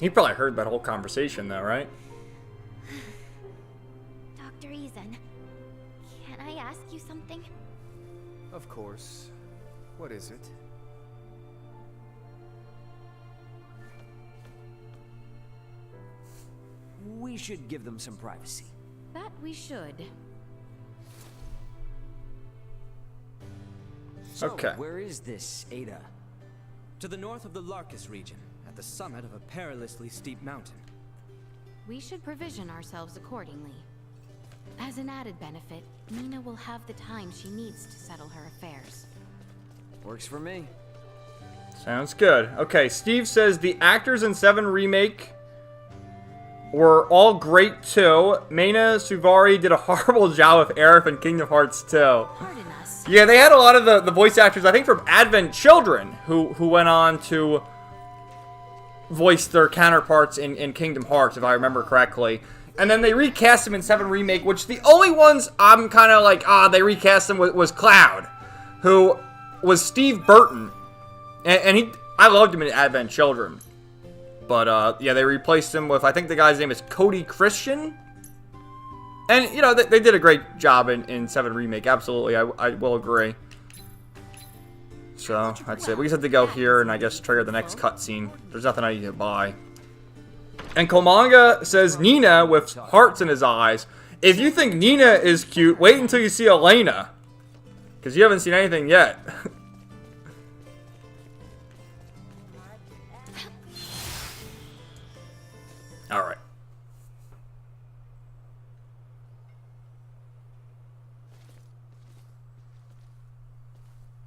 He probably heard that whole conversation, though, right? Dr. Eason, can I ask you something? Of course. What is it? We should give them some privacy. That we should. So, Okay. where is this, Ada? To the north of the Larkus region, at the summit of a perilously steep mountain. We should provision ourselves accordingly. As an added benefit, Nina will have the time she needs to settle her affairs. Works for me. Sounds good. Okay, Steve says the actors in 7 Remake were all great too. Mena Suvari did a horrible job with Aerith in Kingdom Hearts 2. Pardon us. Yeah, they had a lot of the voice actors, I think, from Advent Children, who went on to voice their counterparts in Kingdom Hearts, if I remember correctly. And then they recast them in 7 Remake, which the only ones I'm kind of like, they recast them was Cloud, who was Steve Burton. And I loved him in Advent Children. But, yeah, they replaced him with, I think the guy's name is Cody Christian. And, you know, they did a great job in 7 Remake. Absolutely, I will agree. So, that's it. We just have to go here and I guess trigger the next cutscene. There's nothing I need to buy. And Komanga says Nina with hearts in his eyes. If you think Nina is cute, wait until you see Elena. Because you haven't seen anything yet. Alright.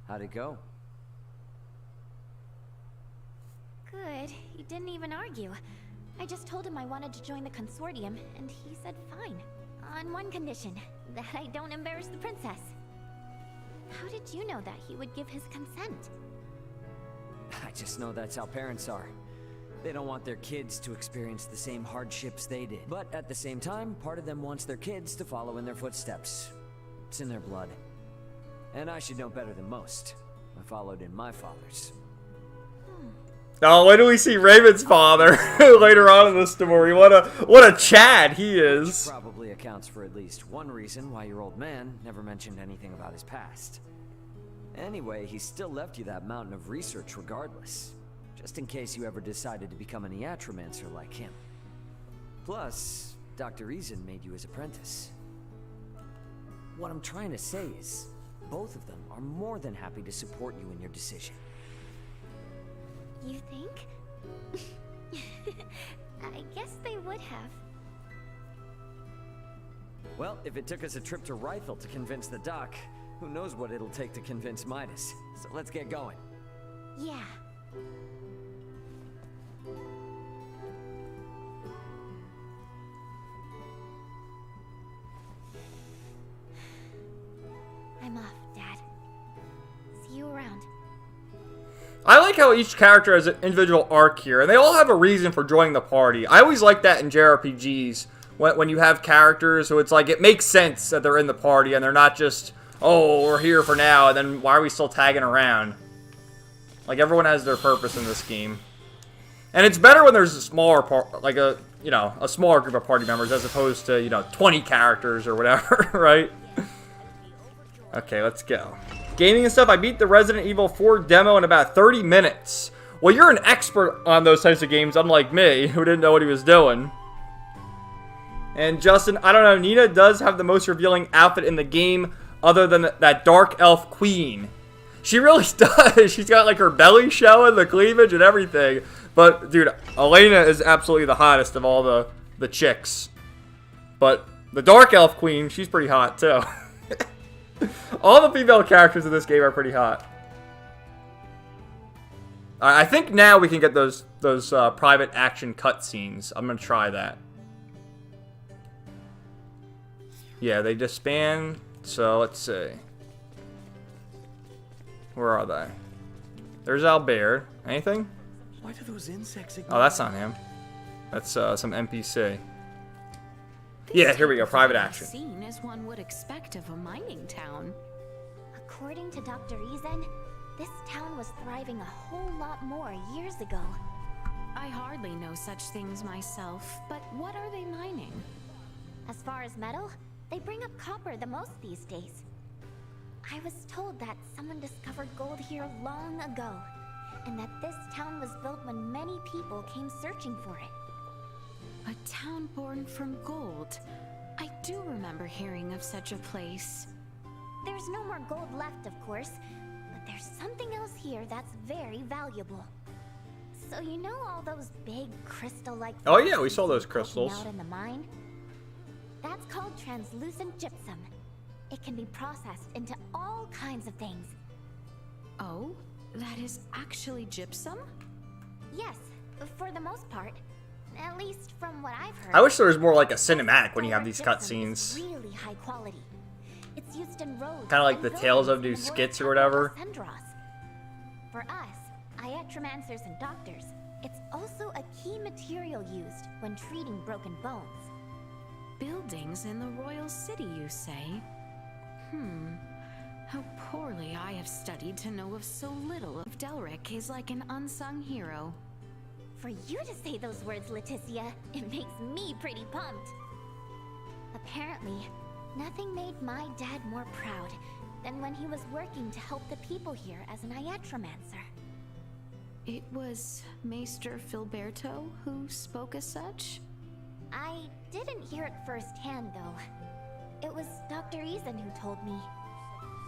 How'd it go? Good. He didn't even argue. I just told him I wanted to join the consortium, and he said fine. On one condition, that I don't embarrass the princess. How did you know that he would give his consent? I just know that's how parents are. They don't want their kids to experience the same hardships they did. But at the same time, part of them wants their kids to follow in their footsteps. It's in their blood. And I should know better than most. I followed in my father's. Oh, when do we see Raven's father later on in the story? What a Chad he is. Which probably accounts for at least one reason why your old man never mentioned anything about his past. Anyway, he still left you that mountain of research regardless. Just in case you ever decided to become an iatromancer like him. Plus, Dr. Reason made you his apprentice. What I'm trying to say is, both of them are more than happy to support you in your decision. You think? I guess they would have. Well, if it took us a trip to Rifle to convince the doc, who knows what it'll take to convince Midas. So let's get going. Yeah. I'm off, Dad. See you around. I like how each character has an individual arc here, and they all have a reason for joining the party. I always like that in JRPGs, when you have characters who it's like, it makes sense that they're in the party, and they're not just, oh, we're here for now, and then why are we still tagging around? Like, everyone has their purpose in this game. And it's better when there's a smaller a smaller group of party members as opposed to, 20 characters or whatever, right? Okay, let's go. Gaming and stuff, I beat the Resident Evil 4 demo in about 30 minutes. Well, you're an expert on those types of games, unlike me, who didn't know what he was doing. And Justin, I don't know, Nina does have the most revealing outfit in the game, other than that dark elf queen. She really does. She's got like her belly showing, the cleavage and everything. But, dude, Elena is absolutely the hottest of all the chicks. But the dark elf queen, she's pretty hot, too. All the female characters in this game are pretty hot. I think now we can get those private action cutscenes. I'm gonna try that. Yeah, they disband. So let's see. Where are they? There's Albert. Anything? Why do those insects Oh, that's not him. That's some NPC. Yeah, here we go. Private action. Seen as one would expect of a mining town. According to Dr. Reason, this town was thriving a whole lot more years ago. I hardly know such things myself, but what are they mining? As far as metal, they bring up copper the most these days. I was told that someone discovered gold here long ago, and that this town was built when many people came searching for it. A town born from gold. I do remember hearing of such a place. There's no more gold left, of course, but there's something else here that's very valuable. So you know all those big crystal-like... Oh yeah, we saw those crystals. ...out in the mine? That's called translucent gypsum. It can be processed into all kinds of things. Oh? That is actually gypsum? Yes, for the most part. At least from what I've heard. I wish there was more like a cinematic when you have these cutscenes. Really high quality. It's used in roads. Kind of like the Tales of New skits or whatever. For us, iatromancers and doctors, it's also a key material used when treating broken bones. Buildings in the royal city, you say? How poorly I have studied to know of so little of Delric is like an unsung hero. For you to say those words, Leticia, it makes me pretty pumped. Apparently, nothing made my dad more proud than when he was working to help the people here as an iatromancer. It was Maester Filberto who spoke as such? I didn't hear it firsthand, though. It was Dr. Eason who told me.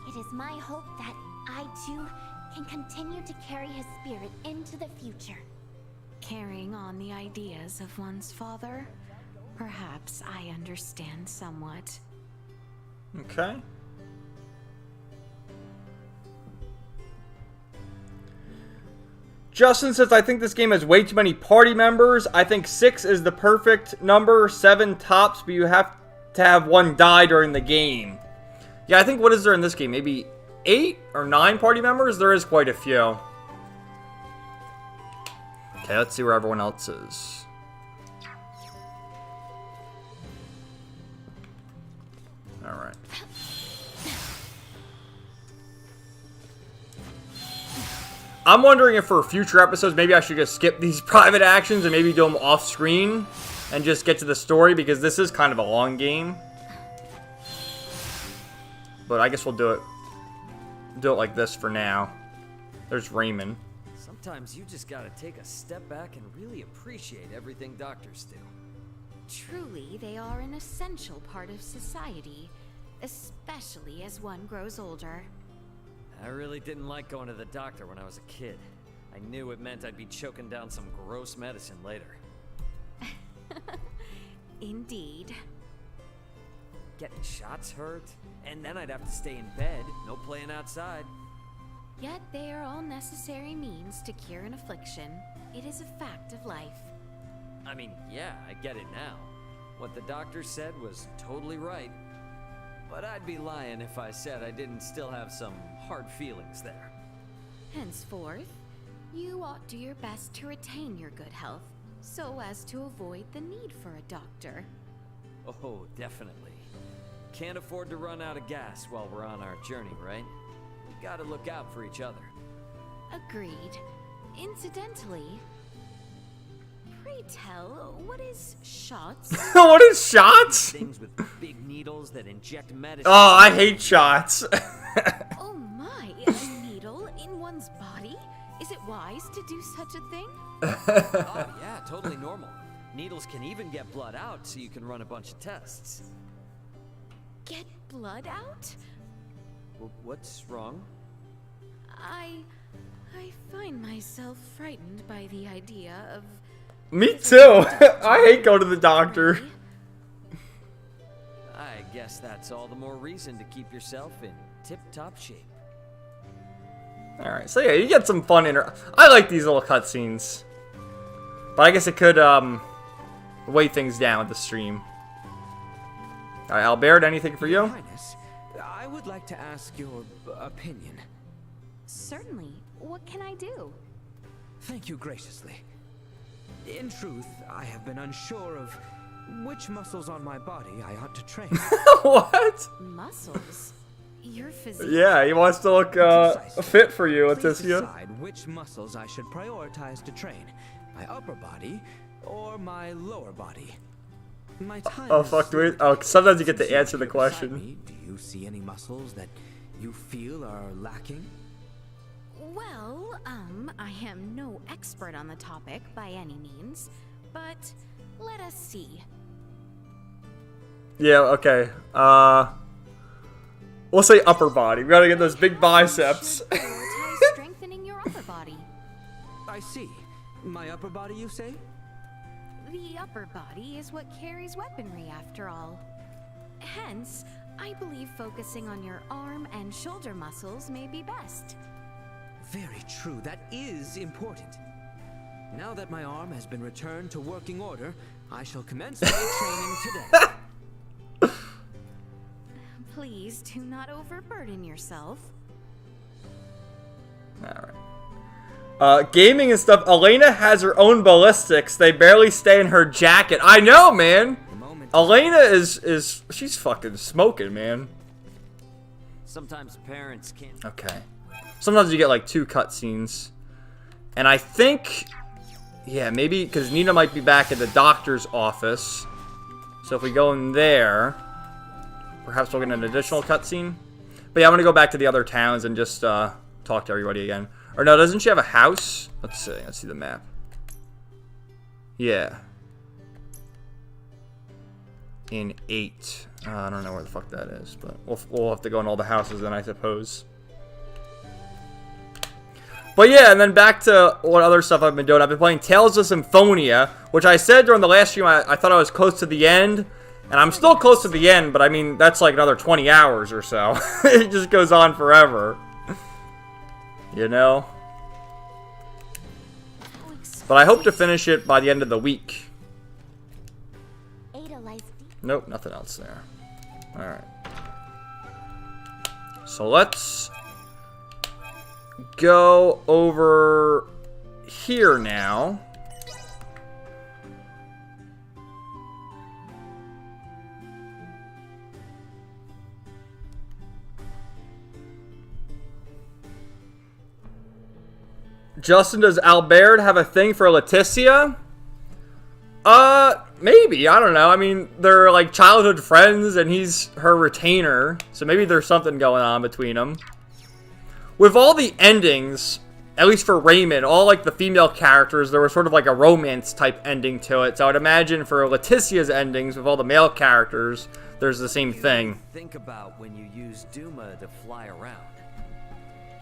It is my hope that I, too, can continue to carry his spirit into the future. Carrying on the ideas of one's father? Perhaps I understand somewhat. Okay. Justin says, I think this game has way too many party members. I think 6 is the perfect number, 7 tops, but you have to have one die during the game. Yeah, I think what is there in this game? Maybe 8 or 9 party members? There is quite a few. Okay, let's see where everyone else is. Alright. I'm wondering if for future episodes, maybe I should just skip these private actions and maybe do them off screen and just get to the story, because this is kind of a long game. But I guess we'll do it like this for now. There's Raymond. Sometimes you just gotta take a step back and really appreciate everything doctors do. Truly, they are an essential part of society, especially as one grows older. I really didn't like going to the doctor when I was a kid. I knew it meant I'd be choking down some gross medicine later. Indeed. Getting shots hurt, and then I'd have to stay in bed, no playing outside. Yet they are all necessary means to cure an affliction. It is a fact of life. I mean, yeah, I get it now. What the doctor said was totally right. But I'd be lying if I said I didn't still have some hard feelings there. Henceforth, you ought do your best to retain your good health, so as to avoid the need for a doctor. Oh, definitely. Can't afford to run out of gas while we're on our journey, right? We gotta look out for each other. Agreed. Incidentally, pray tell, what is shots? What is shots? Things with big needles that inject medicine. Oh, I hate shots. Oh my, a needle in one's body? Is it wise to do such a thing? Oh yeah, totally normal. Needles can even get blood out so you can run a bunch of tests. Get blood out? What's wrong? I find myself frightened by the idea of... Me too. I hate going to the doctor. I guess that's all the more reason to keep yourself in tip-top shape. Alright, so yeah, you get some fun I like these little cutscenes. But I guess it could weigh things down with the stream. Alright, Albert, anything for you? Highness, I would like to ask your opinion. Certainly. What can I do? Thank you graciously. In truth, I have been unsure of which muscles on my body I ought to train. What? Muscles? Your physique? Yeah, he wants to look fit for you, Please Leticia. decide which muscles I should prioritize to train. My upper body or my lower body. My time Oh fuck, do we? Oh, sometimes you get to answer the beside question. me, do you see any muscles that you feel are lacking? Well, I am no expert on the topic by any means, but let us see. Yeah, okay. We'll say upper body. We gotta get those big biceps. Prioritize strengthening your upper body. I see. My upper body, you say? The upper body is what carries weaponry, after all. Hence, I believe focusing on your arm and shoulder muscles may be best. Very true. That is important. Now that my arm has been returned to working order, I shall commence my training today. Please do not overburden yourself. Alright. Gaming and stuff. Elena has her own ballistics. They barely stay in her jacket. I know, man! Elena is she's fucking smoking, man. Sometimes parents can't... Okay. Sometimes you get like 2 cutscenes. And I think... Yeah, maybe... Because Nina might be back at the doctor's office. So if we go in there... Perhaps we'll get an additional cutscene. But yeah, I'm gonna go back to the other towns and just talk to everybody again. Or no, doesn't she have a house? Let's see. Let's see the map. Yeah. In 8. I don't know where the fuck that is, but we'll have to go in all the houses then, I suppose. But yeah, and then back to what other stuff I've been doing. I've been playing Tales of Symphonia, which I said during the last stream I thought I was close to the end. And I'm still close to the end, but I mean, that's like another 20 hours or so. It just goes on forever. You know? But I hope to finish it by the end of the week. Nope, nothing else there. Alright. So let's go over here now. Justin, does Albert have a thing for Leticia? Maybe. I don't know. I mean, they're like childhood friends and he's her retainer. So maybe there's something going on between them. With all the endings, at least for Raymond, all like the female characters, there was sort of like a romance type ending to it. So I'd imagine for Leticia's endings with all the male characters, there's the same thing. Think about when you use Duma to fly around.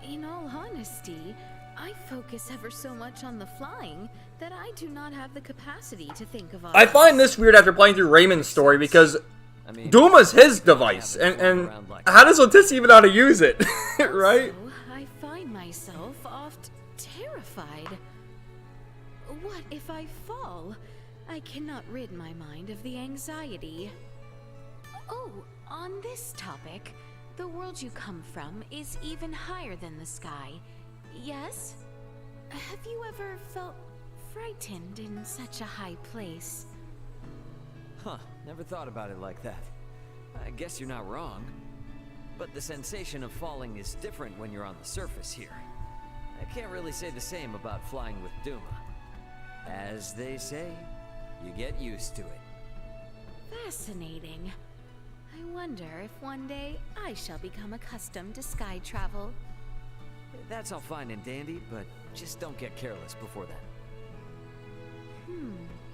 In all honesty, I focus ever so much on the flying that I do not have the capacity to think of others. I find this weird after playing through Raymond's story because Duma's his device, and how does Leticia even know how to use it, right? Also, I find myself oft terrified. What if I fall? I cannot rid my mind of the anxiety. Oh, on this topic, the world you come from is even higher than the sky. Yes? Have you ever felt frightened in such a high place? Huh, never thought about it like that. I guess you're not wrong. But the sensation of falling is different when you're on the surface here. I can't really say the same about flying with Duma. As they say, you get used to it. Fascinating. I wonder if one day I shall become accustomed to sky travel. That's all fine and dandy, but just don't get careless before then.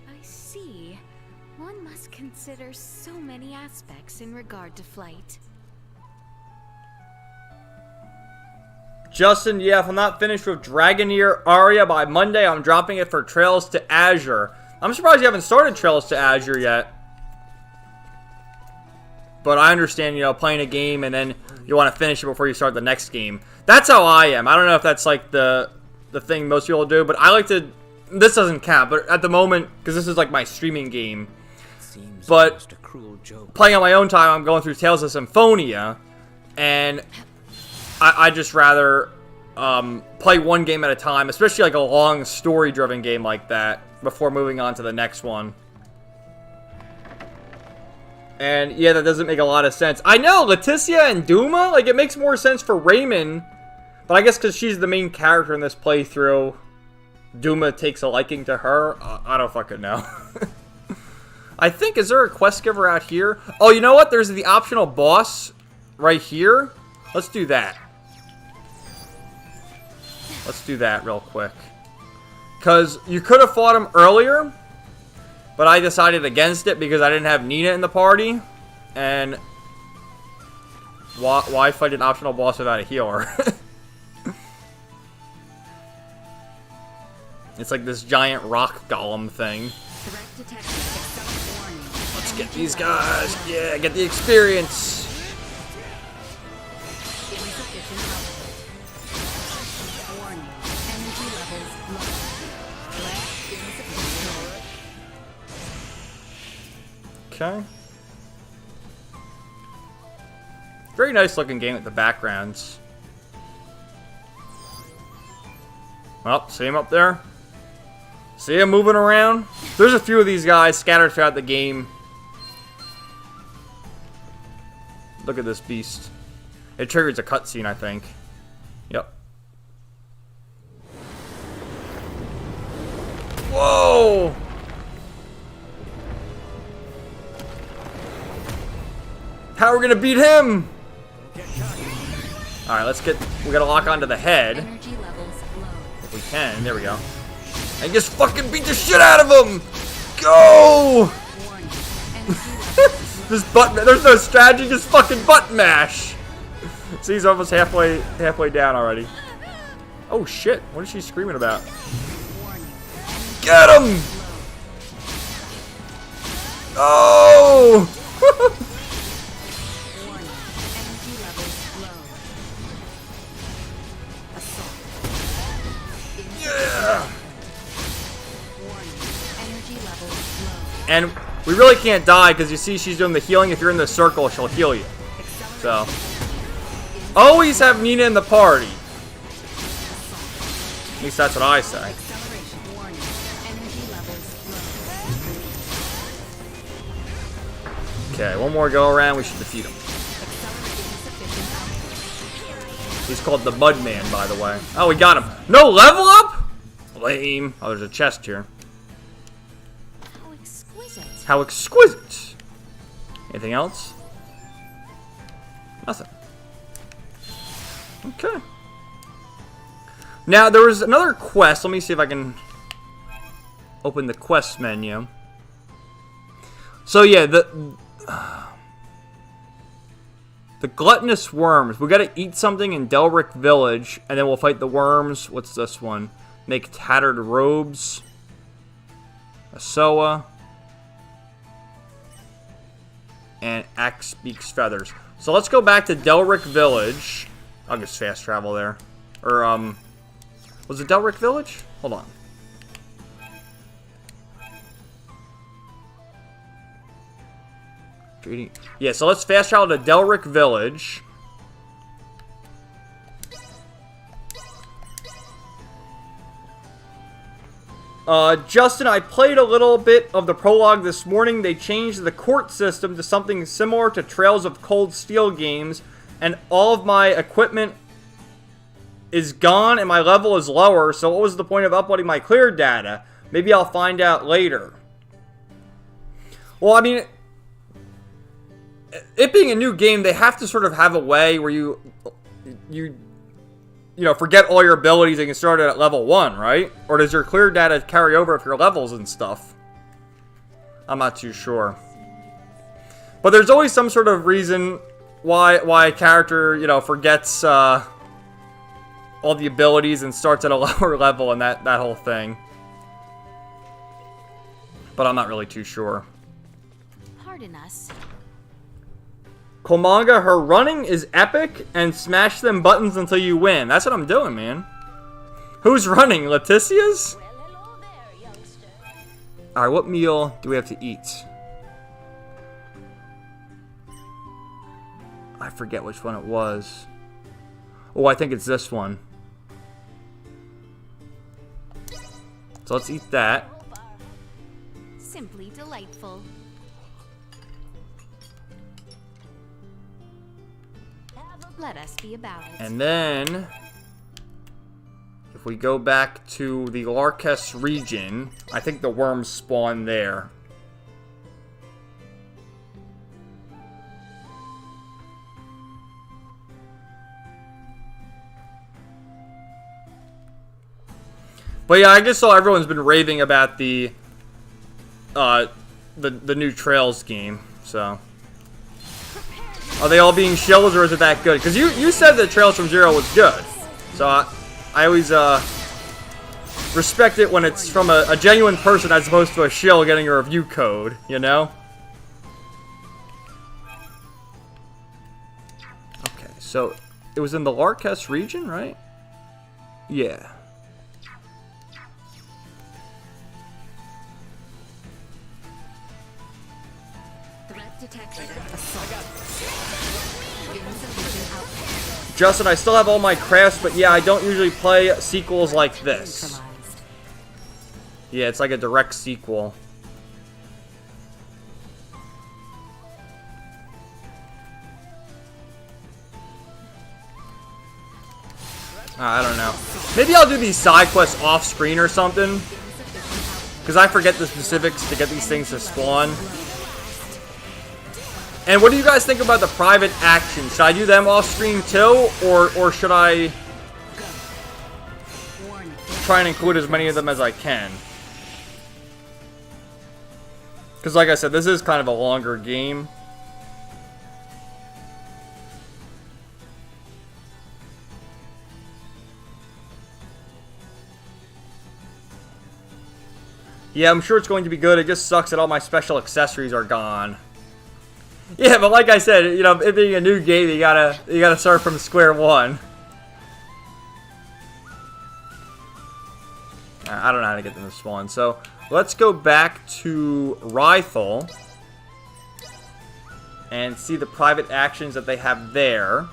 I see. One must consider so many aspects in regard to flight. Justin, yeah, if I'm not finished with Dragoneer Aria by Monday, I'm dropping it for Trails to Azure. I'm surprised you haven't started Trails to Azure yet. But I understand, you know, playing a game and then you want to finish it before you start the next game. That's how I am. I don't know if that's like the thing most people do, but I like to... This doesn't count, but at the moment, because this is like my streaming game. But playing on my own time, I'm going through Tales of Symphonia, and I just rather play one game at a time, especially like a long story-driven game like that, before moving on to the next one. And yeah, that doesn't make a lot of sense. I know, Leticia and Duma, like it makes more sense for Raymond, but I guess because she's the main character in this playthrough, Duma takes a liking to her. I don't fucking know. I think, is there a quest giver out here? Oh, you know what? There's the optional boss right here. Let's do that. Let's do that real quick. Because you could have fought him earlier, but I decided against it because I didn't have Nina in the party. And why fight an optional boss without a healer? It's like this giant rock golem thing. Let's get these guys. Yeah, get the experience. Okay. Very nice looking game with the backgrounds. Oh, see him up there? See him moving around? There's a few of these guys scattered throughout the game. Look at this beast. It triggers a cutscene, I think. Yep. Whoa! How are we gonna beat him? Alright, let's get... We gotta lock onto the head. If we can. There we go. And just fucking beat the shit out of him! Go! Just button... There's no strategy, just fucking button mash! See, he's almost halfway down already. Oh shit, what is she screaming about? Get him! Oh! Yeah! And we really can't die because you see she's doing the healing. If you're in the circle, she'll heal you. So, always have Nina in the party. At least that's what I say. Okay, one more go around, we should defeat him. He's called the Mudman, by the way. Oh, we got him. No level up? Lame. Oh, there's a chest here. How exquisite. How exquisite. Anything else? Nothing. Okay. Now, there was another quest. Let me see if I can open the quest menu. So, yeah, the gluttonous worms. We gotta eat something in Delric Village, and then we'll fight the worms. What's this one? Make tattered robes. Asoa. And Axe Beak's feathers. So let's go back to Delric Village. I'll just fast travel there. Or, was it Delric Village? Hold on. Yeah, so let's fast travel to Delric Village. Justin, I played a little bit of the prologue this morning. They changed the court system to something similar to Trails of Cold Steel games, and all of my equipment is gone and my level is lower, so what was the point of uploading my clear data? Maybe I'll find out later. Well, I mean, it being a new game, they have to sort of have a way where you know, forget all your abilities and can start at level 1, right? Or does your clear data carry over if your levels and stuff? I'm not too sure. But there's always some sort of reason why a character, you know, forgets all the abilities and starts at a lower level and that whole thing. But I'm not really too sure. Pardon us. Komanga, her running is epic, and smash them buttons until you win. That's what I'm doing, man. Who's running? Leticia's? Alright, what meal do we have to eat? I forget which one it was. Oh, I think it's this one. So let's eat that. Simply delightful. Let us be about it. And then, if we go back to the Larkes region, I think the worms spawn there. But yeah, I guess everyone's been raving about the new Trails game. So, are they all being shills, or is it that good? Because you said that Trails from Zero was good. So I always respect it when it's from a genuine person as opposed to a shill getting a review code, you know? Okay, so it was in the Larkest region, right? Yeah. Justin, I still have all my crafts, but yeah, I don't usually play sequels like this. Yeah, it's like a direct sequel. I don't know. Maybe I'll do these side quests off screen or something. Because I forget the specifics to get these things to spawn. And what do you guys think about the private actions? Should I do them off screen too? Or should I try and include as many of them as I can? Because like I said, this is kind of a longer game. Yeah, I'm sure it's going to be good. It just sucks that all my special accessories are gone. Yeah, but like I said, you know, it being a new game, you gotta start from square one. I don't know how to get them to spawn. So let's go back to Rifle and see the private actions that they have there.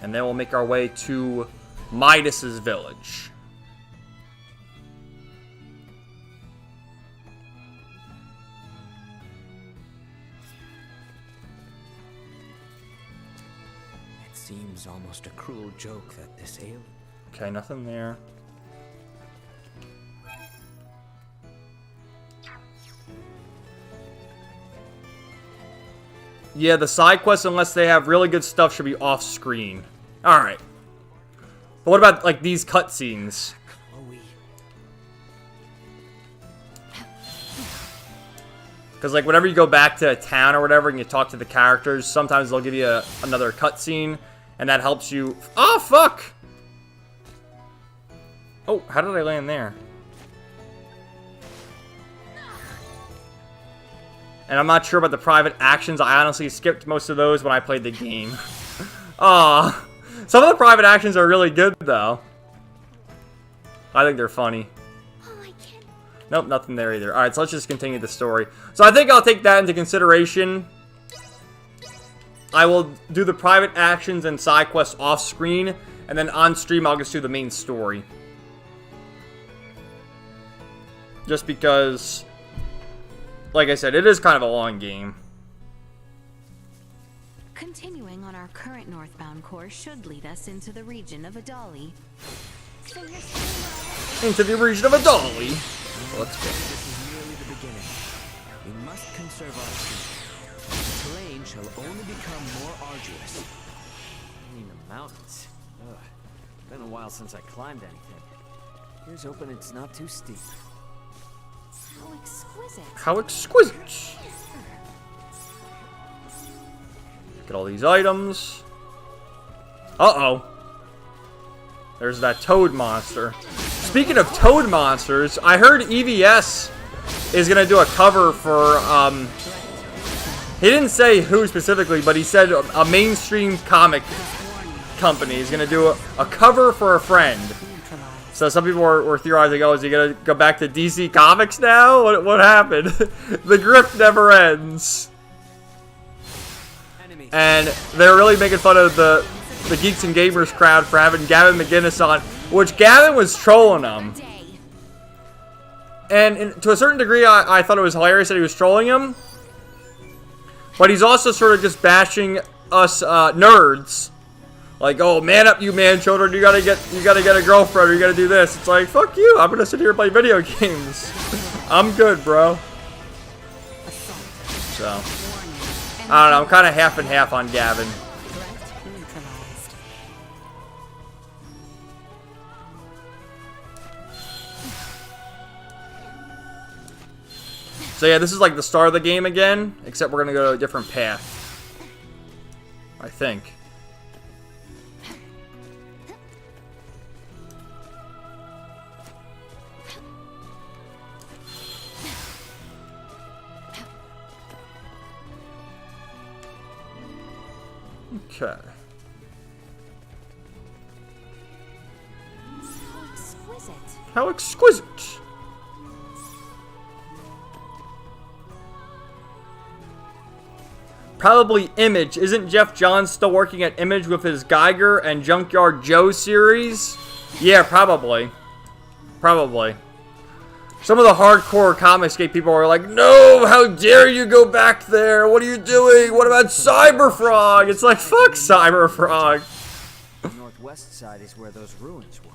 And then we'll make our way to Midas's village. Seems almost a cruel joke that this ale... Okay, nothing there. Yeah, the side quests, unless they have really good stuff, should be off screen. Alright. But what about, like, these cutscenes? Because, like, whenever you go back to a town or whatever and you talk to the characters, sometimes they'll give you another cutscene. And that helps you... Oh, fuck! Oh, how did I land there? And I'm not sure about the private actions. I honestly skipped most of those when I played the game. Aw. Some of the private actions are really good, though. I think they're funny. Nope, nothing there either. Alright, so let's just continue the story. So I think I'll take that into consideration. I will do the private actions and side quests off screen, and then on stream I'll just do the main story. Just because, like I said, it is kind of a long game. Continuing on our current northbound course should lead us into the region of Odysee. Into the region of Odysee. Let's go. This is merely the beginning. We must conserve our strength. The terrain shall only become more arduous. I mean, the mountains. Ugh. Been a while since I climbed anything. Here's hoping it's not too steep. How exquisite. How exquisite. Get all these items. Uh-oh. There's that toad monster. Speaking of toad monsters, I heard EVS is going to do a cover for, he didn't say who specifically, but he said a mainstream comic company is going to do a cover for a friend. So some people were theorizing, oh, is he going to go back to DC Comics now? What happened? The grift never ends. And they're really making fun of the Geeks and Gamers crowd for having Gavin McGinnis on, which Gavin was trolling them. And to a certain degree, I thought it was hilarious that he was trolling him. But he's also sort of just bashing us nerds. Like, oh, man up, you man children, you gotta get a girlfriend, or you gotta do this. It's like, fuck you, I'm gonna sit here and play video games. I'm good, bro. So, I don't know, I'm kind of half and half on Gavin. So yeah, this is like the start of the game again, except we're gonna go to a different path. I think. Okay. How exquisite. How exquisite. Probably Image. Isn't Jeff Johns still working at Image with his Geiger and Junkyard Joe series? Yeah, probably. Probably. Some of the hardcore Comicsgate people are like, no, how dare you go back there? What are you doing? What about Cyberfrog? It's like, fuck Cyberfrog. The northwest side is where those ruins were.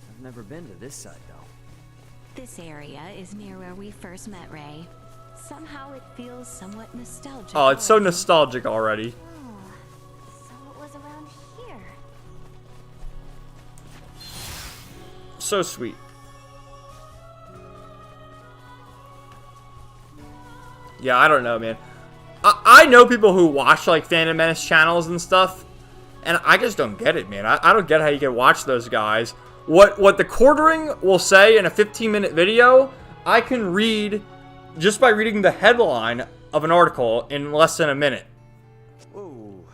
I've never been to this side, though. This area is near where we first met Ray. Somehow it feels somewhat nostalgic. Oh, it's so nostalgic already. So it was around here. So sweet. Yeah, I don't know, man. I know people who watch, like, Phantom Menace channels and stuff, and I just don't get it, man. I don't get how you can watch those guys. What the quartering will say in a 15-minute video, I can read just by reading the headline of an article in less than a minute. Whoa.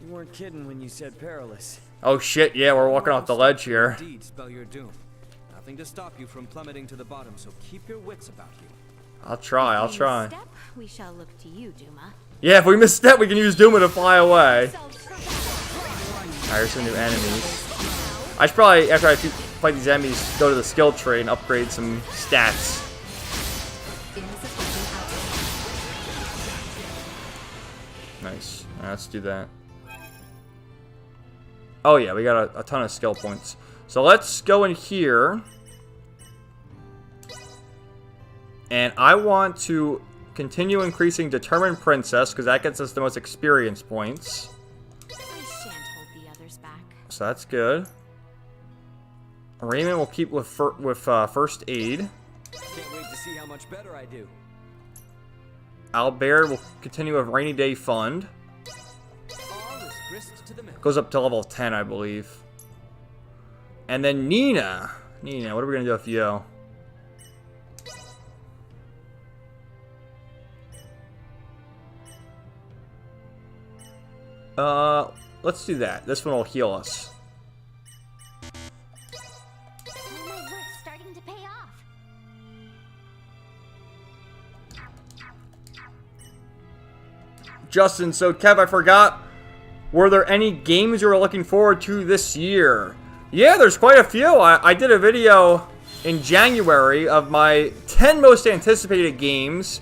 You weren't kidding when you said perilous. Oh shit, yeah, we're walking off the ledge here. Indeed spell your doom. Nothing to stop you from plummeting to the bottom, so keep your wits about you. I'll try. Step, we shall look to you, Duma. Yeah, if we misstep, we can use Duma to fly away. Alright, here's some new enemies. I should probably, after I fight these enemies, go to the skill tree and upgrade some stats. Nice. Alright, let's do that. Oh yeah, we got a ton of skill points. So let's go in here. And I want to continue increasing Determined Princess, because that gets us the most experience points. I shan't hold the others back. So that's good. Raymond will keep with First Aid. Can't wait to see how much better I do. Albert will continue with Rainy Day Fund. Goes up to level 10, I believe. And then Nina. Nina, what are we going to do with you? Let's do that. This one will heal us. All my work's starting to pay off. Justin, so Kev, I forgot. Were there any games you were looking forward to this year? Yeah, there's quite a few. I did a video in January of my 10 most anticipated games.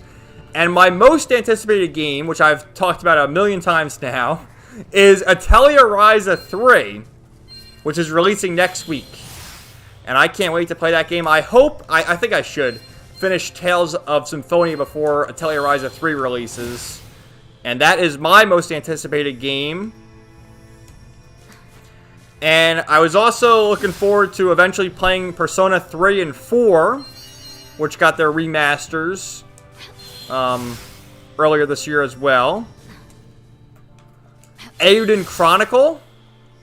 And my most anticipated game, which I've talked about a million times now, is Atelier Ryza 3, which is releasing next week. And I can't wait to play that game. I hope, I think I should, finish Tales of Symphonia before Atelier Ryza 3 releases. And that is my most anticipated game. And I was also looking forward to eventually playing Persona 3 and 4, which got their remasters earlier this year as well. Eiyuden Chronicle,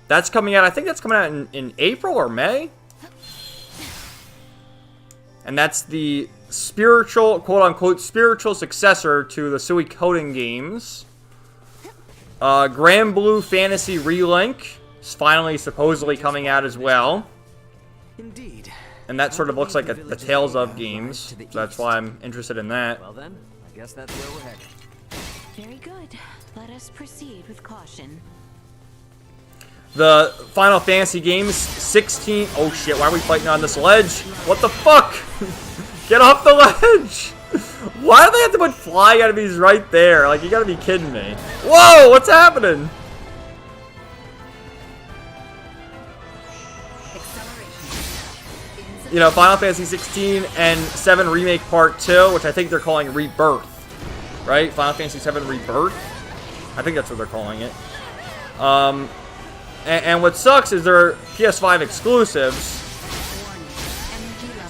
that's coming out, I think that's coming out in April or May. And that's the spiritual, quote-unquote, spiritual successor to the Suikoden games. Grand Blue Fantasy Relink is finally supposedly coming out as well. Indeed. And that sort of looks like the Tales of games, so that's why I'm interested in that. Well then, I guess that's where we're headed. Very good. Let us proceed with caution. The Final Fantasy games, 16... Oh shit, why are we fighting on this ledge? What the fuck? Get off the ledge! Why do they have to put flying enemies right there? Like, you gotta be kidding me. Whoa, what's happening? You know, Final Fantasy 16 and 7 Remake Part 2, which I think they're calling Rebirth. Right? Final Fantasy 7 Rebirth? I think that's what they're calling it. And what sucks is they're PS5 exclusives.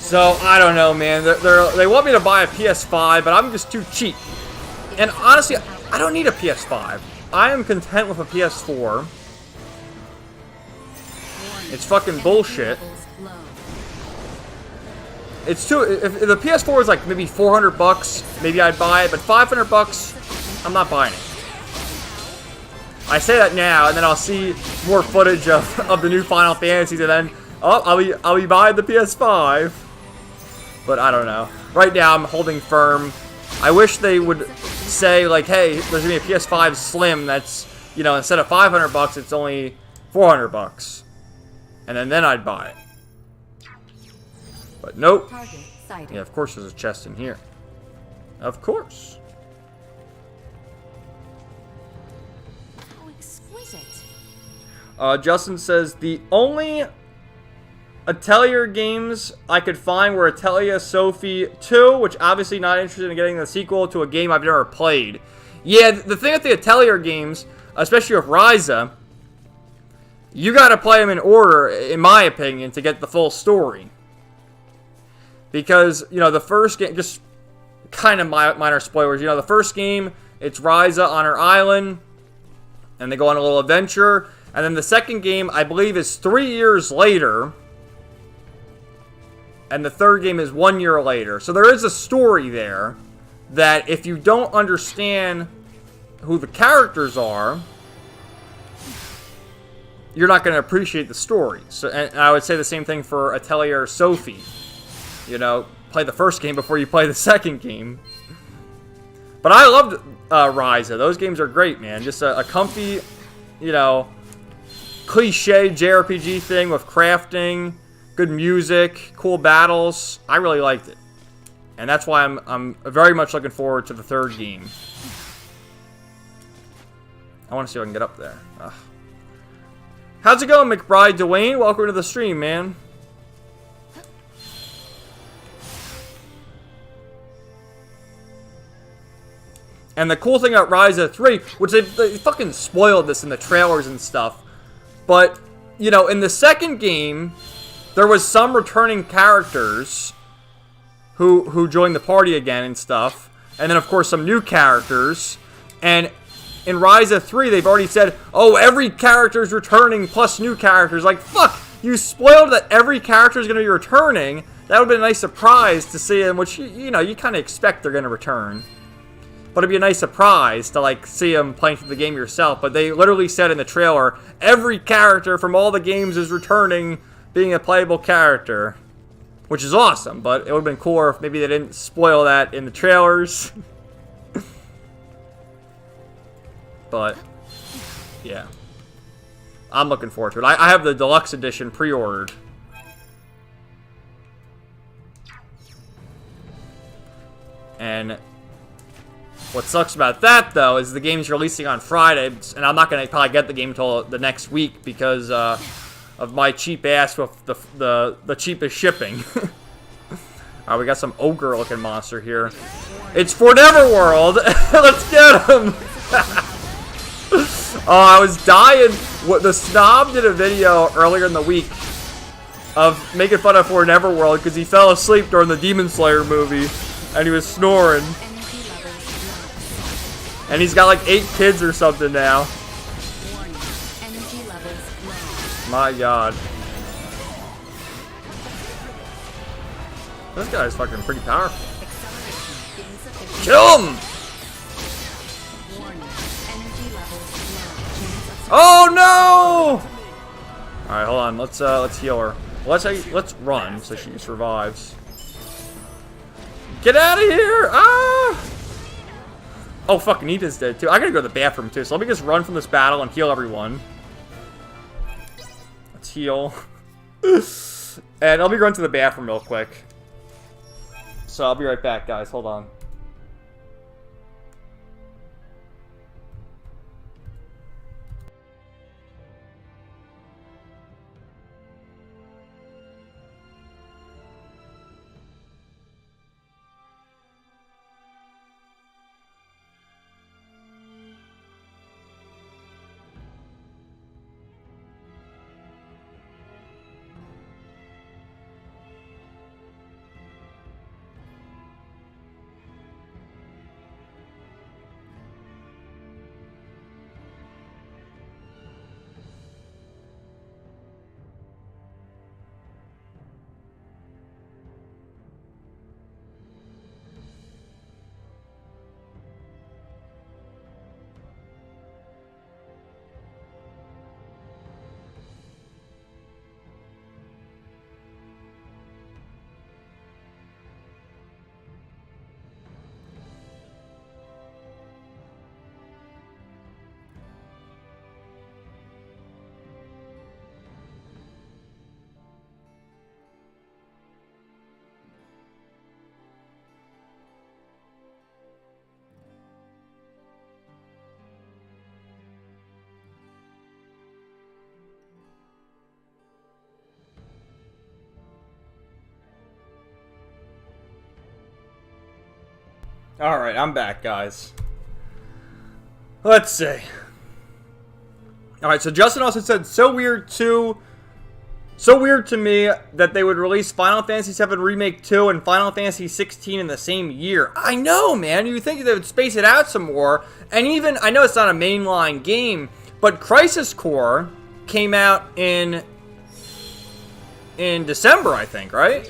So, I don't know, man. They want me to buy a PS5, but I'm just too cheap. And honestly, I don't need a PS5. I am content with a PS4. It's fucking bullshit. It's too. If the PS4 is like maybe 400 bucks, maybe I'd buy it. But 500 bucks, I'm not buying it. I say that now, and then I'll see more footage of the new Final Fantasies, and then I'll be buying the PS5. But I don't know. Right now, I'm holding firm. I wish they would say like, hey, there's gonna be a PS5 Slim that's, you know, instead of 500 bucks, it's only 400 bucks. And then I'd buy it. But nope. Yeah, of course there's a chest in here. Of course. How exquisite. Justin says, the only Atelier games I could find were Atelier Sophie 2, which obviously not interested in getting the sequel to a game I've never played. Yeah, the thing with the Atelier games, especially with Ryza, you gotta play them in order, in my opinion, to get the full story. Because, you know, the first game, just kind of minor spoilers, you know, the first game, it's Ryza on her island, and they go on a little adventure, and then the second game, I believe, is 3 years later, and the third game is 1 year later. So there is a story there that if you don't understand who the characters are, you're not going to appreciate the story. So, and I would say the same thing for Atelier Sophie. You know, play the first game before you play the second game. But I loved Ryza. Those games are great, man. Just a comfy, you know, cliche JRPG thing with crafting, good music, cool battles. I really liked it. And that's why I'm very much looking forward to the third game. I want to see if I can get up there. Ugh. How's it going, McBride Dwayne? Welcome to the stream, man. And the cool thing about Ryza 3, which they fucking spoiled this in the trailers and stuff, but, you know, in the second game, there was some returning characters who joined the party again and stuff, and then, of course, some new characters, and in Ryza 3, they've already said, oh, every character's returning plus new characters. Like, fuck, you spoiled that every character is going to be returning. That would have been a nice surprise to see them, which, you know, you kind of expect they're going to return. But it'd be a nice surprise to, like, see them playing through the game yourself. But they literally said in the trailer, every character from all the games is returning being a playable character. Which is awesome, but it would have been cooler if maybe they didn't spoil that in the trailers. But, yeah. I'm looking forward to it. I have the deluxe edition pre-ordered. And what sucks about that, though, is the game's releasing on Friday, and I'm not going to probably get the game until the next week because of my cheap ass with the cheapest shipping. Alright, we got some ogre-looking monster here. It's for Neverworld! Let's get him! Oh, I was dying. The Snob did a video earlier in the week of making fun of For Neverworld because he fell asleep during the Demon Slayer movie and he was snoring. And he's got like 8 kids or something now. My god. This guy's fucking pretty powerful. Kill him! Oh no! Alright, hold on. Let's heal her. Let's run so she survives. Get out of here! Ah! Oh fuck, Nita's dead too. I gotta go to the bathroom too, so let me just run from this battle and heal everyone. Let's heal. And I'll be going to the bathroom real quick. So I'll be right back, guys. Hold on. Alright, I'm back, guys. Let's see. Alright, so Justin also said, so weird to me that they would release Final Fantasy VII Remake 2 and Final Fantasy 16 in the same year. I know, man. You would think they would space it out some more. And even, I know it's not a mainline game, but Crisis Core came out in December, I think, right?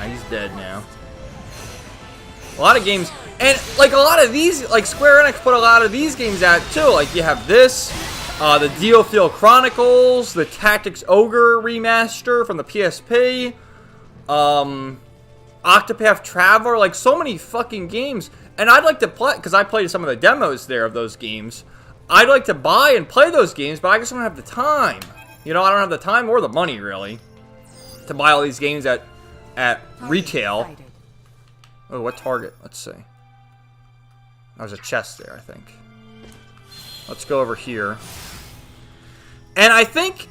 He's dead now. A lot of games, and like a lot of these, like Square Enix put a lot of these games out too. Like you have this, the Diofield Chronicles, the Tactics Ogre remaster from the PSP, Octopath Traveler, like so many fucking games. And I'd like to play, because I played some of the demos there of those games. I'd like to buy and play those games, but I just don't have the time. You know, I don't have the time or the money, really, to buy all these games at retail. Oh, what target? Let's see. There's a chest there, I think. Let's go over here. And I think,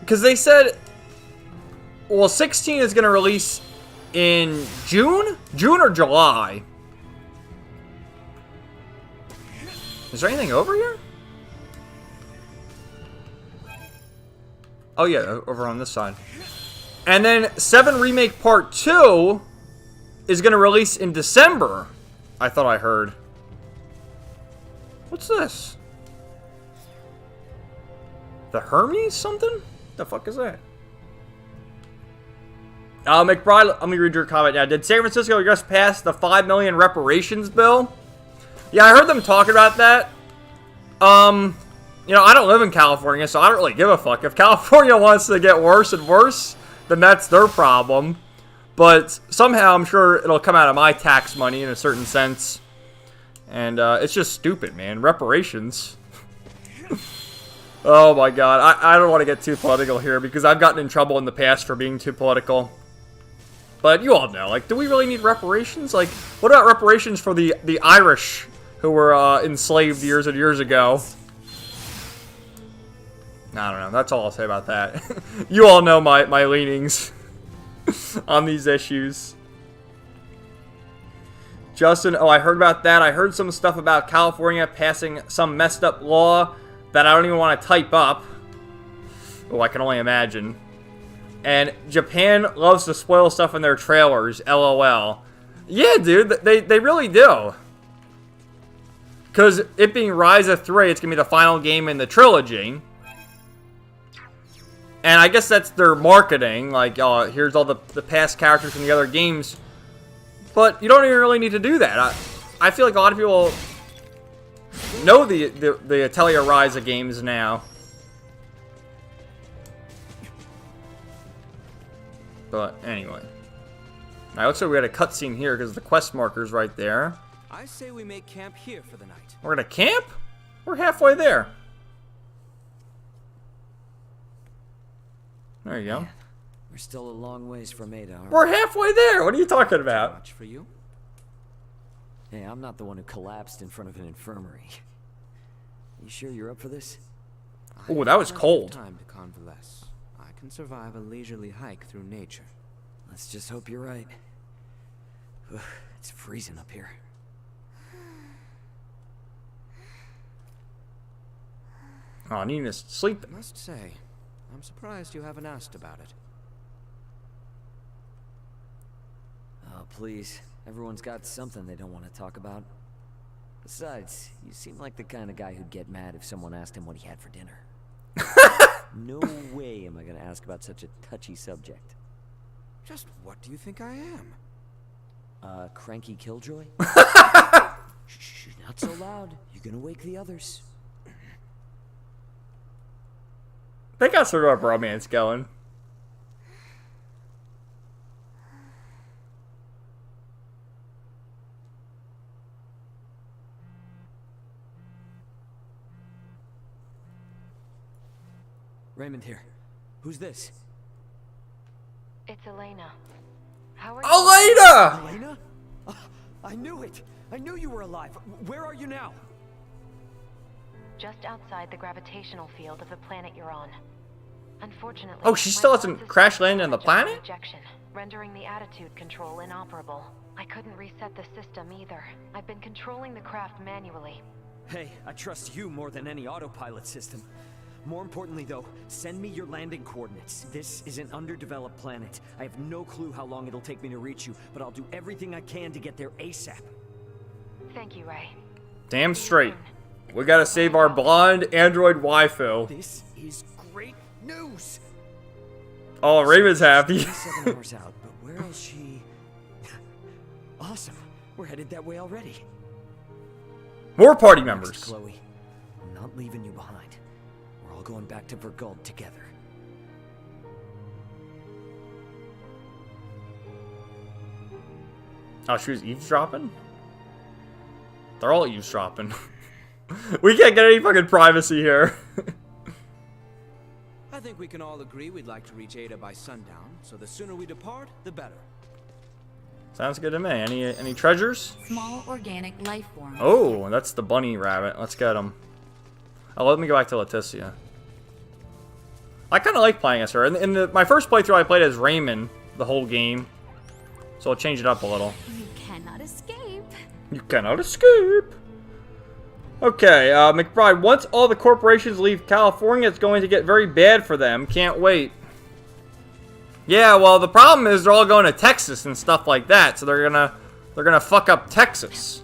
because they said, well, 16 is going to release in June? June or July? Is there anything over here? Oh, yeah, over on this side. And then 7 Remake Part 2 is going to release in December. I thought I heard. What's this? The Hermes something? The fuck is that? McBride, let me read your comment now. Did San Francisco just pass the $5 million reparations bill? Yeah, I heard them talking about that. You know, I don't live in California, so I don't really give a fuck. If California wants to get worse and worse, then that's their problem. But somehow I'm sure it'll come out of my tax money in a certain sense. And it's just stupid, man. Reparations. Oh my god. I don't want to get too political here because I've gotten in trouble in the past for being too political. But you all know, like, do we really need reparations? Like, what about reparations for the Irish who were enslaved years and years ago? I don't know. That's all I'll say about that. You all know my leanings on these issues. Justin, oh, I heard about that. I heard some stuff about California passing some messed up law that I don't even want to type up. Oh, I can only imagine. And Japan loves to spoil stuff in their trailers. LOL. Yeah, dude. They really do. Because it being Rise of 3, it's going to be the final game in the trilogy. And I guess that's their marketing, like, here's all the past characters from the other games. But you don't even really need to do that. I feel like a lot of people know the Atelier Ryza games now. But anyway. Now, looks like we had a cutscene here because the quest marker's right there. I say we make camp here for the night. We're gonna camp? We're halfway there. There you go. Man, we're still a long ways from Ada, aren't we? We're halfway there. What are you talking about? Much for you. Hey, I'm not the one who collapsed in front of an infirmary. You sure you're up for this? Oh, that was cold. Time to convalesce. I can survive a leisurely hike through nature. Let's just hope you're right. Ugh, it's freezing up here. Oh, Nina's sleeping. I must say, I'm surprised you haven't asked about it. Oh, please. Everyone's got something they don't want to talk about. Besides, you seem like the kind of guy who'd get mad if someone asked him what he had for dinner. No way am I going to ask about such a touchy subject. Just what do you think I am? Cranky killjoy? Shh, not so loud. You're going to wake the others. They got sort of a romance going. Raymond here. Who's this? It's Elena. How are you? Elena! Elena? I knew it! I knew you were alive. Where are you now? Just outside the gravitational field of the planet you're on. Unfortunately, oh, she still hasn't crash landed on the planet? rejection, rendering the attitude control inoperable. I couldn't reset the system either. I've been controlling the craft manually. Hey, I trust you more than any autopilot system. More importantly, though, send me your landing coordinates. This is an underdeveloped planet. I have no clue how long it'll take me to reach you, but I'll do everything I can to get there ASAP. Thank you, Ray. Damn straight. We gotta save our blonde android waifu. This is great news. Oh, Raven's happy. 7 hours out, but where else she... Awesome. We're headed that way already. More party members. Next, Chloe, I'm not leaving you behind. We're all going back to Vergald together. Oh, she was eavesdropping? They're all eavesdropping. We can't get any fucking privacy here. I think we can all agree we'd like to reach Ada by sundown, so the sooner we depart, the better. Sounds good to me. Any treasures? Small organic life forms. Oh, that's the bunny rabbit. Let's get him. Oh, let me go back to Leticia. I kind of like playing as her. In my first playthrough, I played as Raymond the whole game. So I'll change it up a little. You cannot escape. You cannot escape. Okay, McBride, once all the corporations leave California, it's going to get very bad for them. Can't wait. Yeah, well, the problem is they're all going to Texas and stuff like that, so they're gonna fuck up Texas.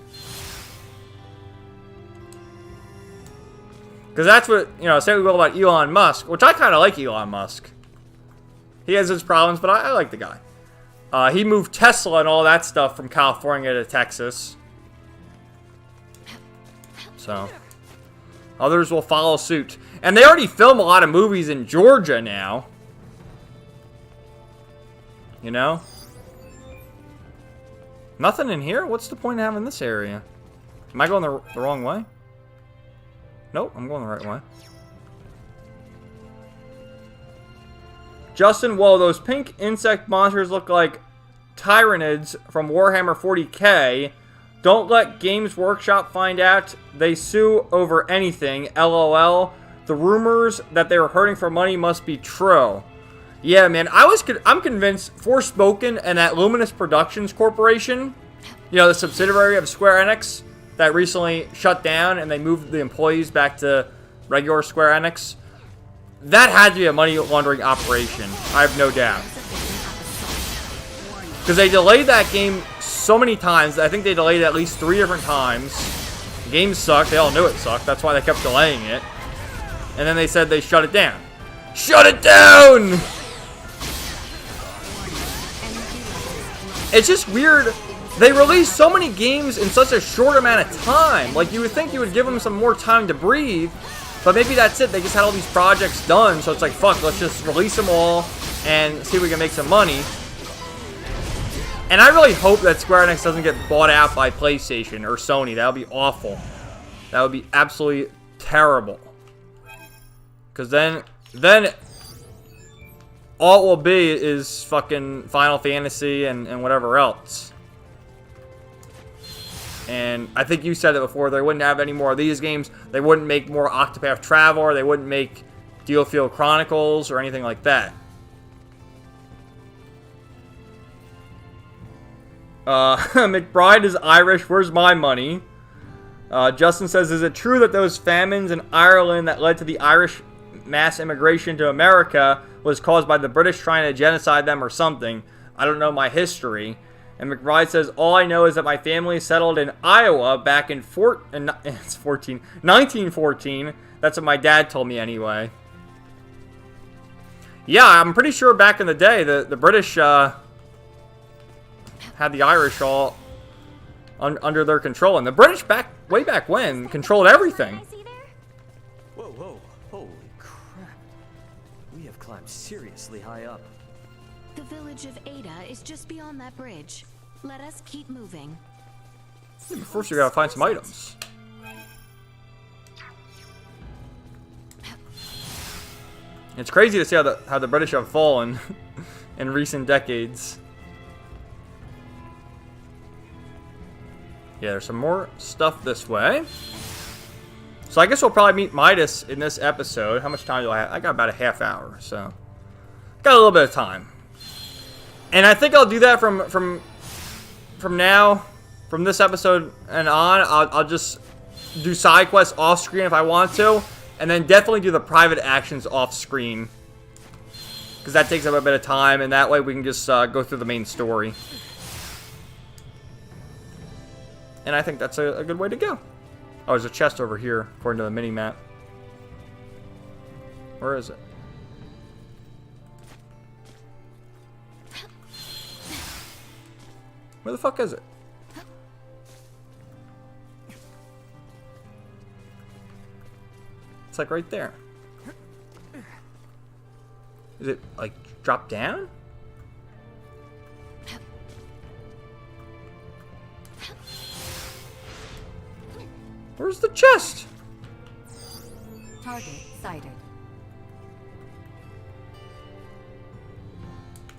Because that's what, you know, say we will about Elon Musk, which I kind of like Elon Musk. He has his problems, but I like the guy. He moved Tesla and all that stuff from California to Texas. So, others will follow suit. And they already film a lot of movies in Georgia now. You know? Nothing in here? What's the point of having this area? Am I going the wrong way? Nope, I'm going the right way. Justin, whoa, those pink insect monsters look like Tyranids from Warhammer 40k. Don't let Games Workshop find out. They sue over anything. LOL. The rumors that they were hurting for money must be true. Yeah, man. I'm convinced Forspoken and that Luminous Productions Corporation, you know, the subsidiary of Square Enix that recently shut down and they moved the employees back to regular Square Enix, that had to be a money laundering operation. I have no doubt. Because they delayed that game so many times. I think they delayed it at least 3 different times. The game sucked. They all knew it sucked. That's why they kept delaying it. And then they said they shut it down. Shut it down! It's just weird. They release so many games in such a short amount of time. Like, you would think you would give them some more time to breathe. But maybe that's it. They just had all these projects done. So it's like, fuck, let's just release them all and see if we can make some money. And I really hope that Square Enix doesn't get bought out by PlayStation or Sony. That would be awful. That would be absolutely terrible. Because then all it will be is fucking Final Fantasy and whatever else. And I think you said it before, they wouldn't have any more of these games. They wouldn't make more Octopath Traveler. They wouldn't make Dealfield Chronicles or anything like that. McBride is Irish. Where's my money? Justin says, is it true that those famines in Ireland that led to the Irish mass immigration to America was caused by the British trying to genocide them or something? I don't know my history. And McBride says, all I know is that my family settled in Iowa back in 1914. That's what my dad told me anyway. Yeah, I'm pretty sure back in the day, the British had the Irish all under their control. And the British, way back when, controlled everything. Whoa, whoa, holy crap. We have climbed seriously high up. The village of Ada is just beyond that bridge. Let us keep moving. Yeah, but first we gotta find some items. It's crazy to see how the British have fallen in recent decades. Yeah, there's some more stuff this way. So I guess we'll probably meet Midas in this episode. How much time do I have? I got about a half hour, so got a little bit of time. And I think I'll do that from from now, from this episode and on, I'll just do side quests off screen if I want to, and then definitely do the private actions off screen, because that takes up a bit of time, and that way we can just go through the main story. And I think that's a good way to go. Oh, there's a chest over here, according to the mini-map. Where is it? Where the fuck is it? It's like right there. Is it like drop down? Where's the chest? Target sighted.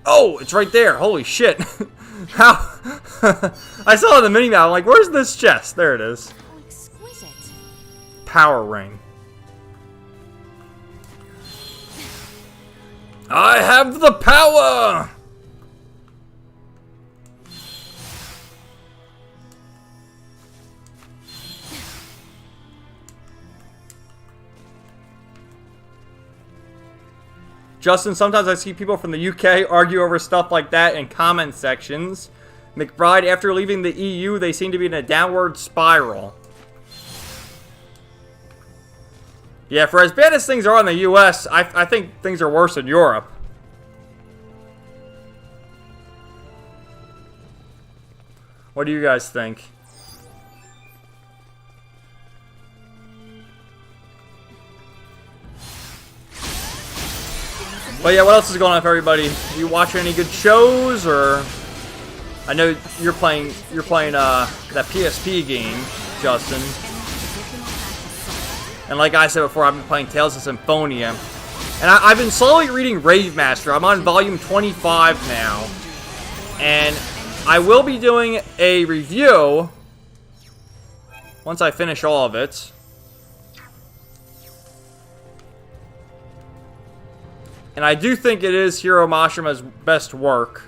Oh, it's right there. Holy shit. How? I saw it in the mini-map. I'm like, where's this chest? There it is. How exquisite. Power ring. I have the power! Justin, sometimes I see people from the UK argue over stuff like that in comment sections. McBride, after leaving the EU, they seem to be in a downward spiral. Yeah, for as bad as things are in the US, I think things are worse in Europe. What do you guys think? But yeah, what else is going on for everybody? You watching any good shows, or I know you're playing that PSP game, Justin. And like I said before, I've been playing Tales of Symphonia. And I've been slowly reading Rave Master. I'm on volume 25 now. And I will be doing a review once I finish all of it. And I do think it is Hiro Mashima's best work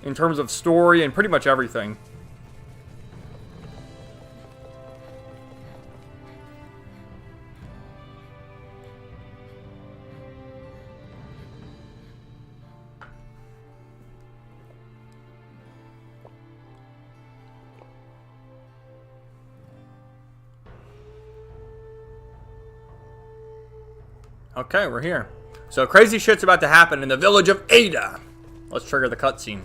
in terms of story and pretty much everything. Okay, we're here. So crazy shit's about to happen in the village of Ada. Let's trigger the cutscene.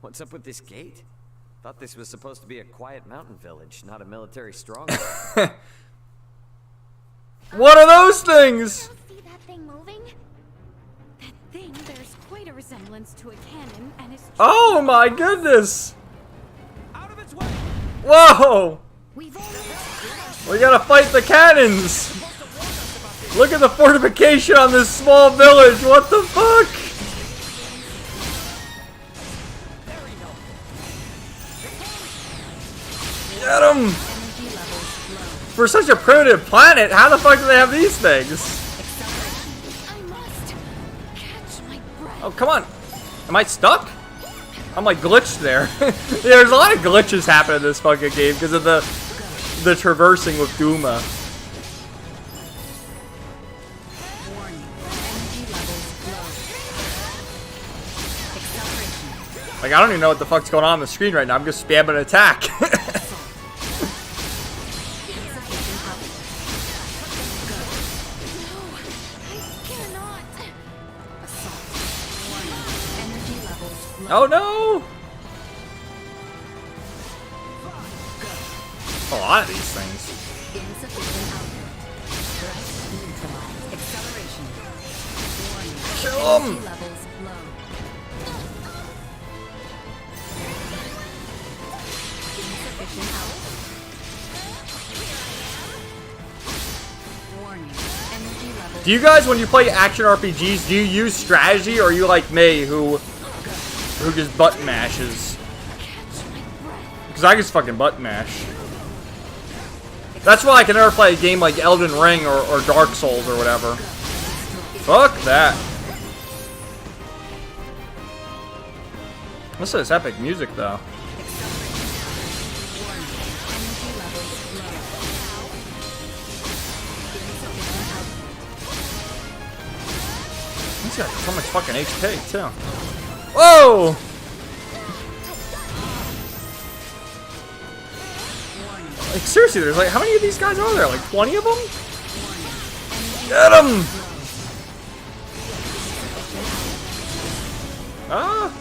What's up with this gate? Thought this was supposed to be a quiet mountain village, not a military stronghold. What are those things? See that thing moving? That thing bears quite a resemblance to a cannon, and is. Oh my goodness! Whoa! We gotta fight the cannons! Look at the fortification on this small village! What the fuck? Get him! For such a primitive planet, how the fuck do they have these things? Oh, come on! Am I stuck? I'm like glitched there. Yeah, there's a lot of glitches happening in this fucking game because of the traversing with Duma. Like, I don't even know what the fuck's going on the screen right now. I'm just spamming attack. Oh no! A lot of these things. Kill him! Do you guys, when you play action RPGs, do you use strategy, or are you like me, who just button mashes? Because I just fucking button mash. That's why I can never play a game like Elden Ring or Dark Souls or whatever. Fuck that. Listen to this epic music, though. He's got so much fucking HP, too. Whoa! Like, seriously, there's like, how many of these guys are there? Like 20 of them? Get him! Ah!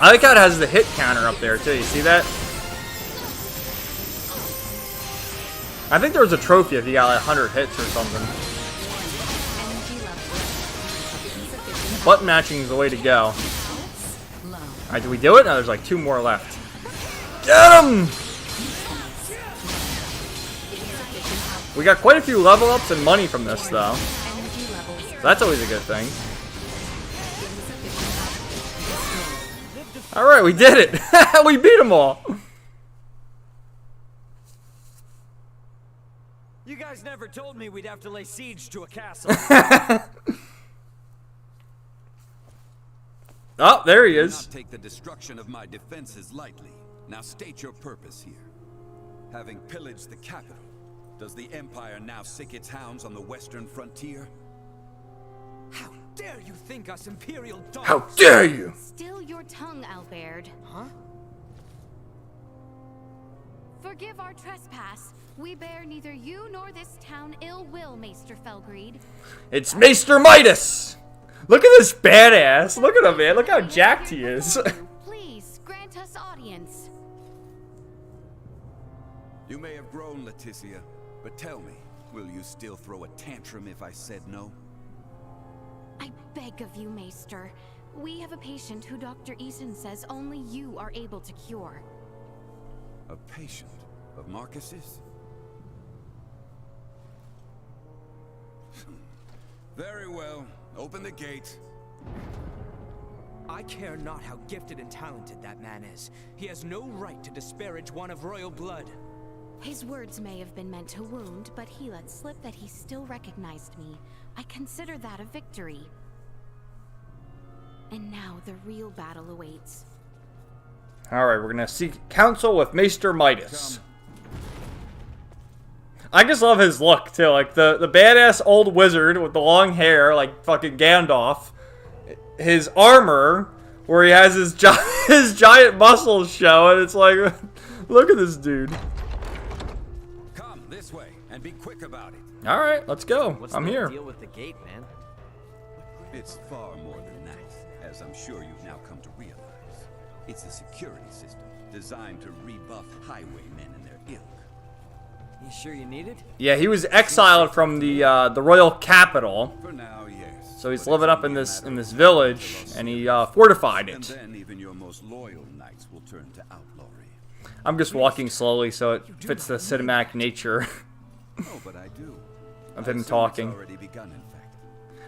I like how it has the hit counter up there too. You see that? I think there was a trophy if you got like 100 hits or something. Button matching is the way to go. Alright, did we do it? No, there's like 2 more left. Get him! We got quite a few level ups and money from this though. So that's always a good thing. Alright, we did it! We beat them all! You guys never told me we'd have to lay siege to a castle. Oh, there he is. Do not take the destruction of my defenses lightly. Now state your purpose here. Having pillaged the capital, does the Empire now sick its hounds on the western frontier? How dare you think us Imperial dogs? How dare you! Still your tongue, Albert. Huh? Forgive our trespass. We bear neither you nor this town ill will, Maester Felgreed. It's Maester Midas! Look at this badass! Look at him, man! Look how jacked he is! Please, grant us audience. You may have grown, Leticia, but tell me, will you still throw a tantrum if I said no? I beg of you, Maester. We have a patient who Dr. Eason says only you are able to cure. A patient of Marcus's? Very well. Open the gate. I care not how gifted and talented that man is. He has no right to disparage one of royal blood. His words may have been meant to wound, but he let slip that he still recognized me. I consider that a victory. And now the real battle awaits. Alright, we're gonna seek counsel with Maester Midas. I just love his look, too. Like, the badass old wizard with the long hair, like fucking Gandalf. His armor, where he has his, his giant muscles showing. It's like, look at this dude. Come this way, and be quick about it. Alright, let's go. What's I'm the here. deal with the gate, man? It's far more than that, as I'm sure you've now come to realize. It's a security system designed to rebuff highwaymen and their ilk. You sure you need it? Yeah, he was exiled from the royal capital. For now, yes. So he's living up in this village, and he fortified And it. then even your most loyal knights will turn to outlawry. I'm just walking slowly, so it fits the cinematic nature Oh, but I do. of him It's talking. already begun, in fact.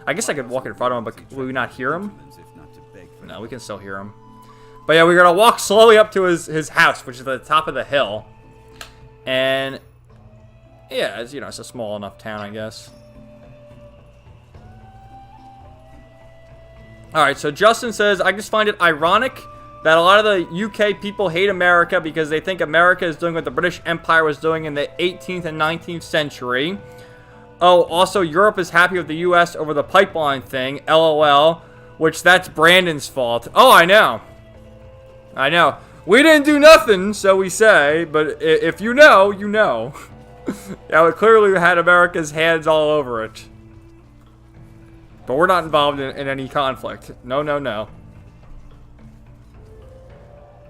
I guess I could walk in front of him, but will we not hear him? If not to beg for No, we can still hear him. But yeah, we're gonna walk slowly up to his house, which is at the top of the hill. And yeah, it's, you know, it's a small enough town, I guess. Alright, so Justin says, I just find it ironic that a lot of the UK people hate America because they think America is doing what the British Empire was doing in the 18th and 19th century. Oh, also, Europe is happy with the US over the pipeline thing, LOL, which that's Brandon's fault. Oh, I know. I know. We didn't do nothing, so we say, but if you know, you know. Yeah, we clearly had America's hands all over it. But we're not involved in any conflict. No, no, no.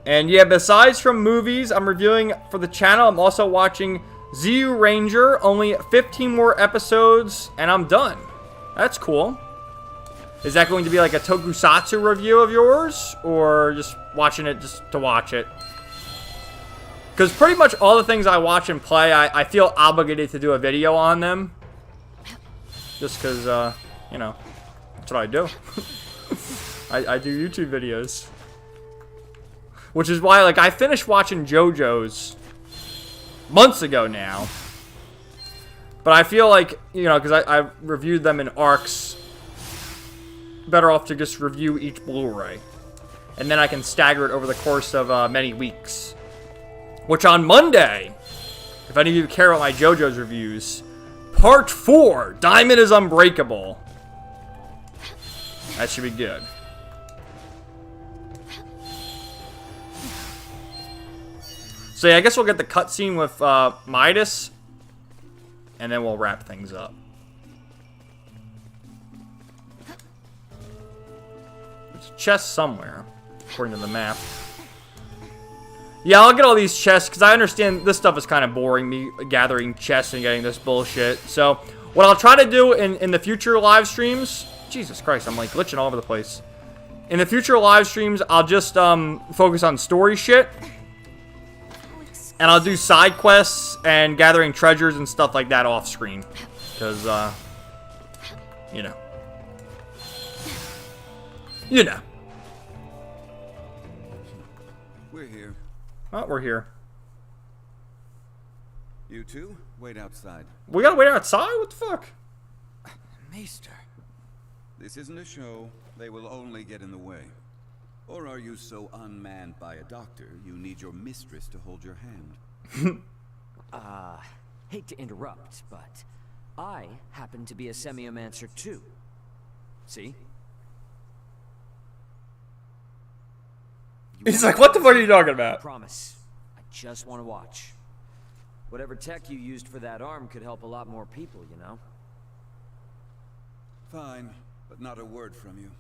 And yeah, besides from movies I'm reviewing for the channel, I'm also watching ZU Ranger. Only 15 more episodes, and I'm done. That's cool. Is that going to be like a tokusatsu review of yours? Or just watching it just to watch it? Because pretty much all the things I watch and play, I feel obligated to do a video on them. Just because, you know, that's what I do. I do YouTube videos. Which is why, like, I finished watching JoJo's months ago now. But I feel like, you know, because I reviewed them in arcs, better off to just review each Blu-ray. And then I can stagger it over the course of many weeks. Which on Monday, if any of you care about my JoJo's reviews, Part 4, Diamond is Unbreakable. That should be good. So yeah, I guess we'll get the cutscene with Midas, and then we'll wrap things up. There's a chest somewhere, according to the map. Yeah, I'll get all these chests, because I understand this stuff is kind of boring, me gathering chests and getting this bullshit. So, what I'll try to do in the future live streams... Jesus Christ, I'm like glitching all over the place. In the future live streams, I'll just focus on story shit. And I'll do side quests and gathering treasures and stuff like that off screen. Because, you know. You know. We're here. Oh, we're here. You two, wait outside. We gotta wait outside? What the fuck? Maester. This isn't a show. They will only get in the way. Or are you so unmanned by a doctor, you need your mistress to hold your hand? Hate to interrupt, but I happen to be a semiomancer too. See? He's like, what the fuck are you talking about? I promise. I just want to watch. Whatever tech you used for that arm could help a lot more people, you know? Fine, but not a word from you.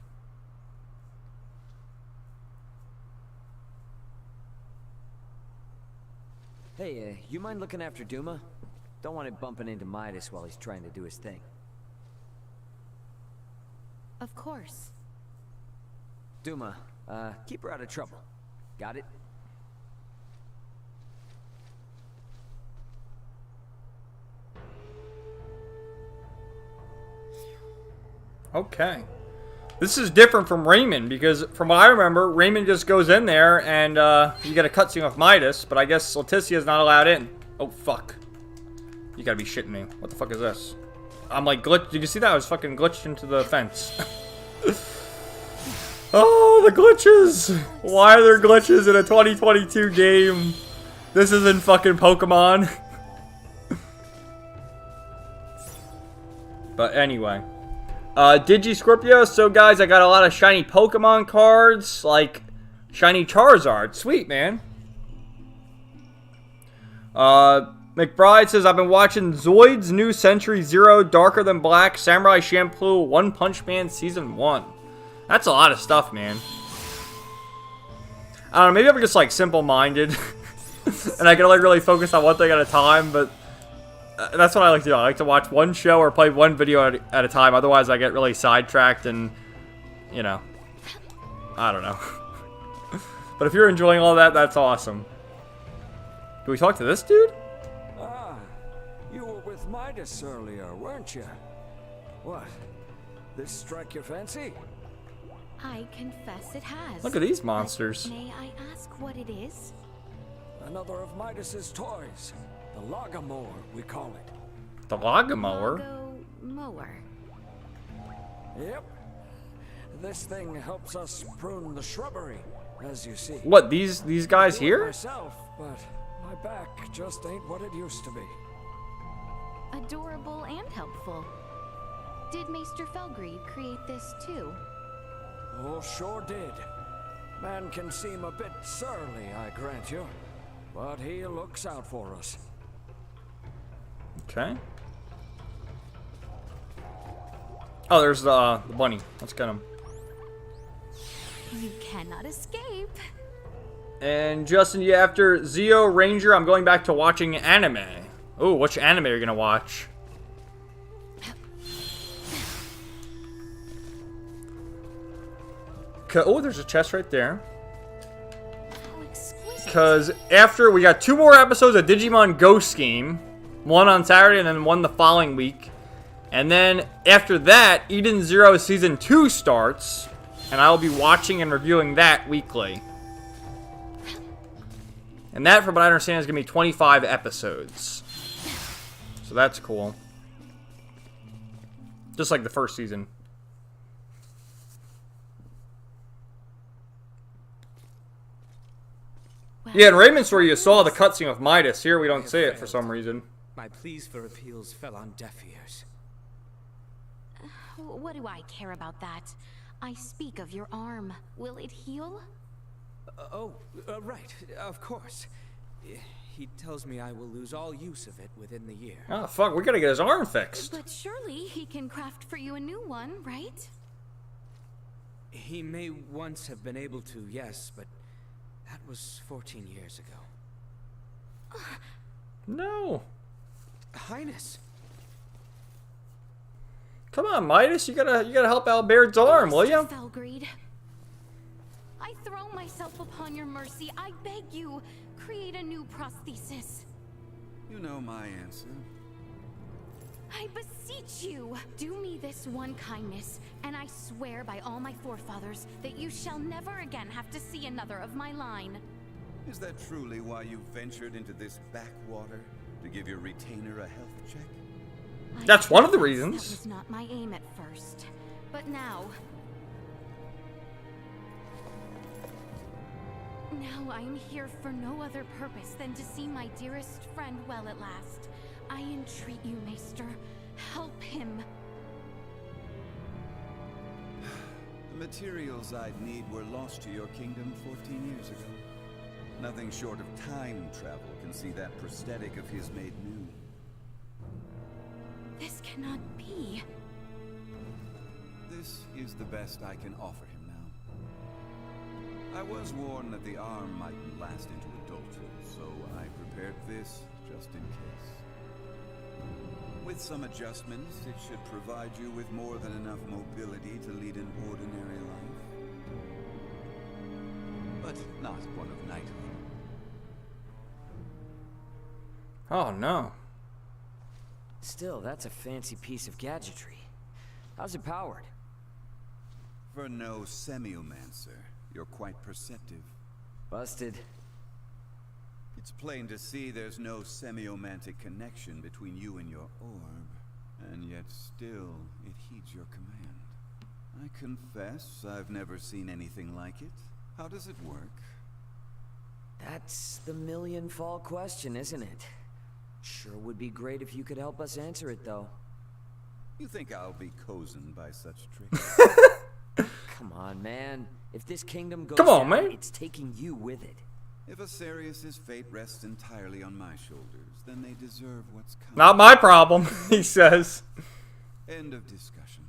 Hey, you mind looking after Duma? Don't want him bumping into Midas while he's trying to do his thing. Of course. Duma, keep her out of trouble. Got it? Okay. This is different from Raymond, because from what I remember, Raymond just goes in there and you get a cutscene with Midas, but I guess Leticia's not allowed in. Oh, fuck. You gotta be shitting me. What the fuck is this? I'm like glitched. Did you see that? I was fucking glitched into the fence. Oh, the glitches! Why are there glitches in a 2022 game? This isn't fucking Pokemon. But anyway. Digi-Scorpio, so guys, I got a lot of shiny Pokemon cards, like shiny Charizard. Sweet, man. McBride says, I've been watching Zoid's new Century Zero, Darker Than Black, Samurai Champloo, One Punch Man Season 1. That's a lot of stuff, man. I don't know, maybe I'm just like simple-minded. And I can like really focus on one thing at a time, but that's what I like to do. I like to watch one show or play one video at a time. Otherwise, I get really sidetracked and, you know, I don't know. But if you're enjoying all that, that's awesome. Do we talk to this dude? Ah, you were with Midas earlier, weren't you? What? This strike your fancy? I confess it has. Look at these monsters. But may I ask what it is? Another of Midas's toys. The Lagamower, we call it. The Lagamower? Mower. Yep. This thing helps us prune the shrubbery, as you see. What, these guys here? Myself, but my back just ain't what it used to be. Adorable and helpful. Did Maester Felgreed create this too? Oh, sure did. Man can seem a bit surly, I grant you, but he looks out for us. Okay. Oh, there's the bunny. Let's get him. You cannot escape. And Justin, yeah, after Zeo Ranger, I'm going back to watching anime. Oh, which anime are you gonna watch? Oh, there's a chest right there. Because after, we got 2 more episodes of Digimon Ghost Scheme. One on Saturday and then one the following week. And then after that, Eden Zero Season 2 starts. And I will be watching and reviewing that weekly. And that, from what I understand, is going to be 25 episodes. So that's cool. Just like the first season. Well, Yeah, in Raymond's story you saw the cutscene with Midas. Here we don't see it for some reason. My pleas for appeals fell on deaf ears. What do I care about that? I speak of your arm. Will it heal? Right, of course. He tells me I will lose all use of it within the year. Oh, fuck, we gotta get his arm fixed. But surely he can craft for you a new one, right? He may once have been able to, yes, but that was 14 years ago. No. Highness. Come on, Midas, you gotta help Albert's arm, will you? Felgreed, I throw myself upon your mercy. I beg you, create a new prosthesis. You know my answer. I beseech you, do me this one kindness, and I swear by all my forefathers that you shall never again have to see another of my line. Is that truly why you ventured into this backwater? To give your retainer a health check? That's one of the reasons. That was not my aim at first, but now I am here for no other purpose than to see my dearest friend well at last. I entreat you, Maester, help him. The materials I'd need were lost to your kingdom 14 years ago. Nothing short of time travel can see that prosthetic of his made new. This cannot be. This is the best I can offer him now. I was warned that the arm mightn't last into adulthood, so I prepared this just in case. With some adjustments, it should provide you with more than enough mobility to lead an ordinary life. But not one of knighthood. Oh, no. Still, that's a fancy piece of gadgetry. How's it powered? For no semiomancer, you're quite perceptive. Busted. It's plain to see there's no semiomantic connection between you and your orb, and yet still it heeds your command. I confess I've never seen anything like it. How does it work? That's the million-fall question, isn't it? Sure would be great if you could help us answer it, though. You think I'll be cozened by such tricks? Come on, man. If this kingdom goes Come on, down, man. it's taking you with it. If Asarius' fate rests entirely on my shoulders, then they deserve what's coming. Not my problem, he says. End of discussion.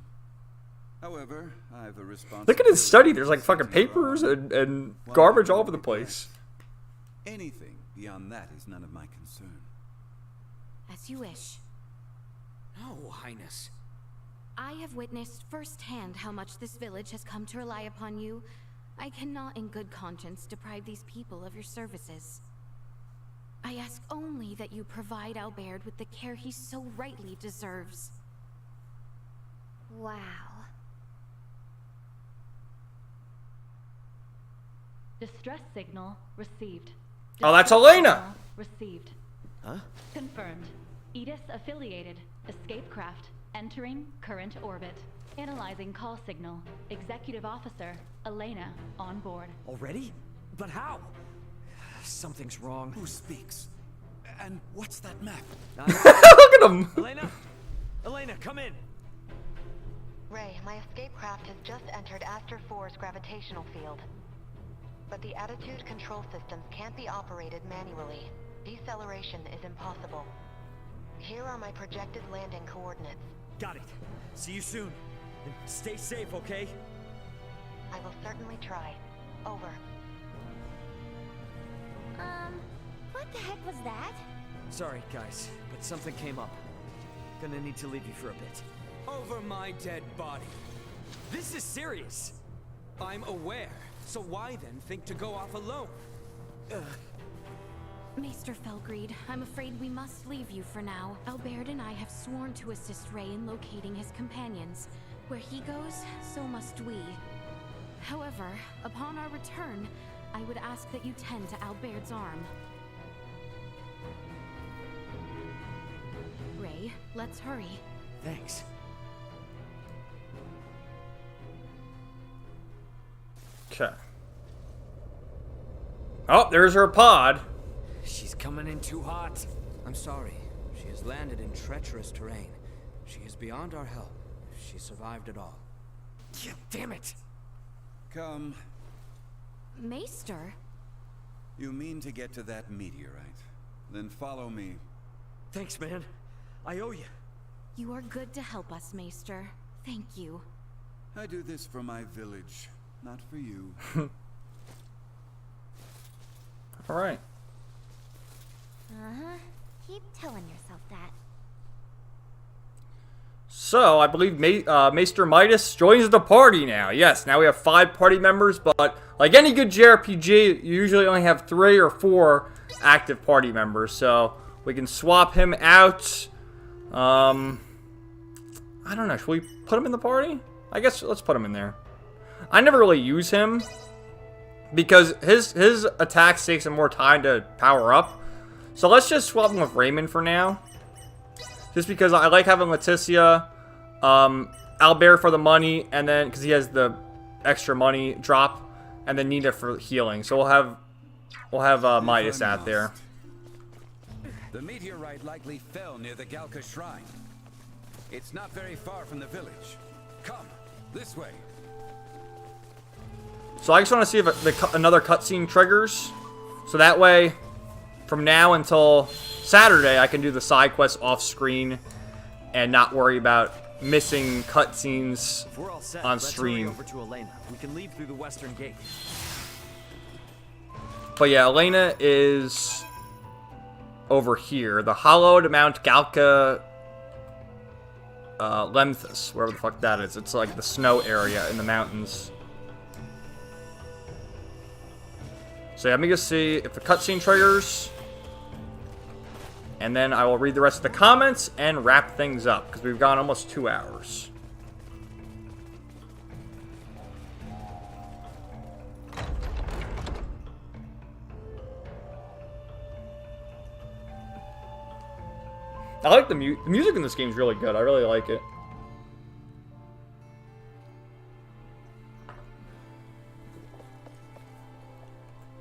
However, I have a responsibility. Look at his study. There's like fucking papers and garbage all over the place. Anything beyond that is none of my concern. As you wish. No, Highness. I have witnessed firsthand how much this village has come to rely upon you. I cannot in good conscience deprive these people of your services. I ask only that you provide Albert with the care he so rightly deserves. Wow. Distress signal received. Oh, that's Distress Elena. signal received. Huh? Confirmed. Edis affiliated. Escape craft entering current orbit. Analyzing call signal. Executive officer Elena on board. Already? But how? Something's wrong. Who speaks? And what's that map? Look at him. Elena, come in. Ray, my escape craft has just entered Aster 4's gravitational field. But the attitude control systems can't be operated manually. Deceleration is impossible. Here are my projected landing coordinates. Got it. See you soon. And stay safe, okay? I will certainly try. Over. What the heck was that? Sorry, guys, but something came up. Gonna need to leave you for a bit. Over my dead body. This is serious. I'm aware. So why then think to go off alone? Maester Felgreed, I'm afraid we must leave you for now. Albert and I have sworn to assist Ray in locating his companions. Where he goes, so must we. However, upon our return, I would ask that you tend to Albert's arm. Ray, let's hurry. Thanks. Okay. Oh, there's her pod. She's coming in too hot. I'm sorry. She has landed in treacherous terrain. She is beyond our help, if she survived at all. Yeah, damn it! Come. Maester? You mean to get to that meteorite? Then follow me. Thanks, man. I owe you. You are good to help us, Maester. Thank you. I do this for my village, not for you. All right. Uh-huh. Keep telling yourself that. So, I believe Maester Midas joins the party now. Yes, now we have 5 party members, but like any good JRPG, you usually only have 3 or 4 active party members. So, we can swap him out. I don't know. Should we put him in the party? I guess let's put him in there. I never really use him because his attacks takes him more time to power up. So let's just swap him with Raymond for now. Just because I like having Leticia, Albert for the money, and then because he has the extra money drop, and then Nina for healing. So we'll have Midas out there. The meteorite likely fell near the Galka shrine. It's not very far from the village. Come, this way. So I just want to see if another cutscene triggers. So that way, from now until Saturday, I can do the side quests off screen and not worry about missing cutscenes If we're all set, on let's stream. hurry over to Elena. We can leave through the western gate. But yeah, Elena is over here. The Hollowed Mount Galka Lemthus, wherever the fuck that is. It's like the snow area in the mountains. So let me just see if the cutscene triggers. And then I will read the rest of the comments and wrap things up, because we've gone almost 2 hours. I like the music in this game is really good. I really like it.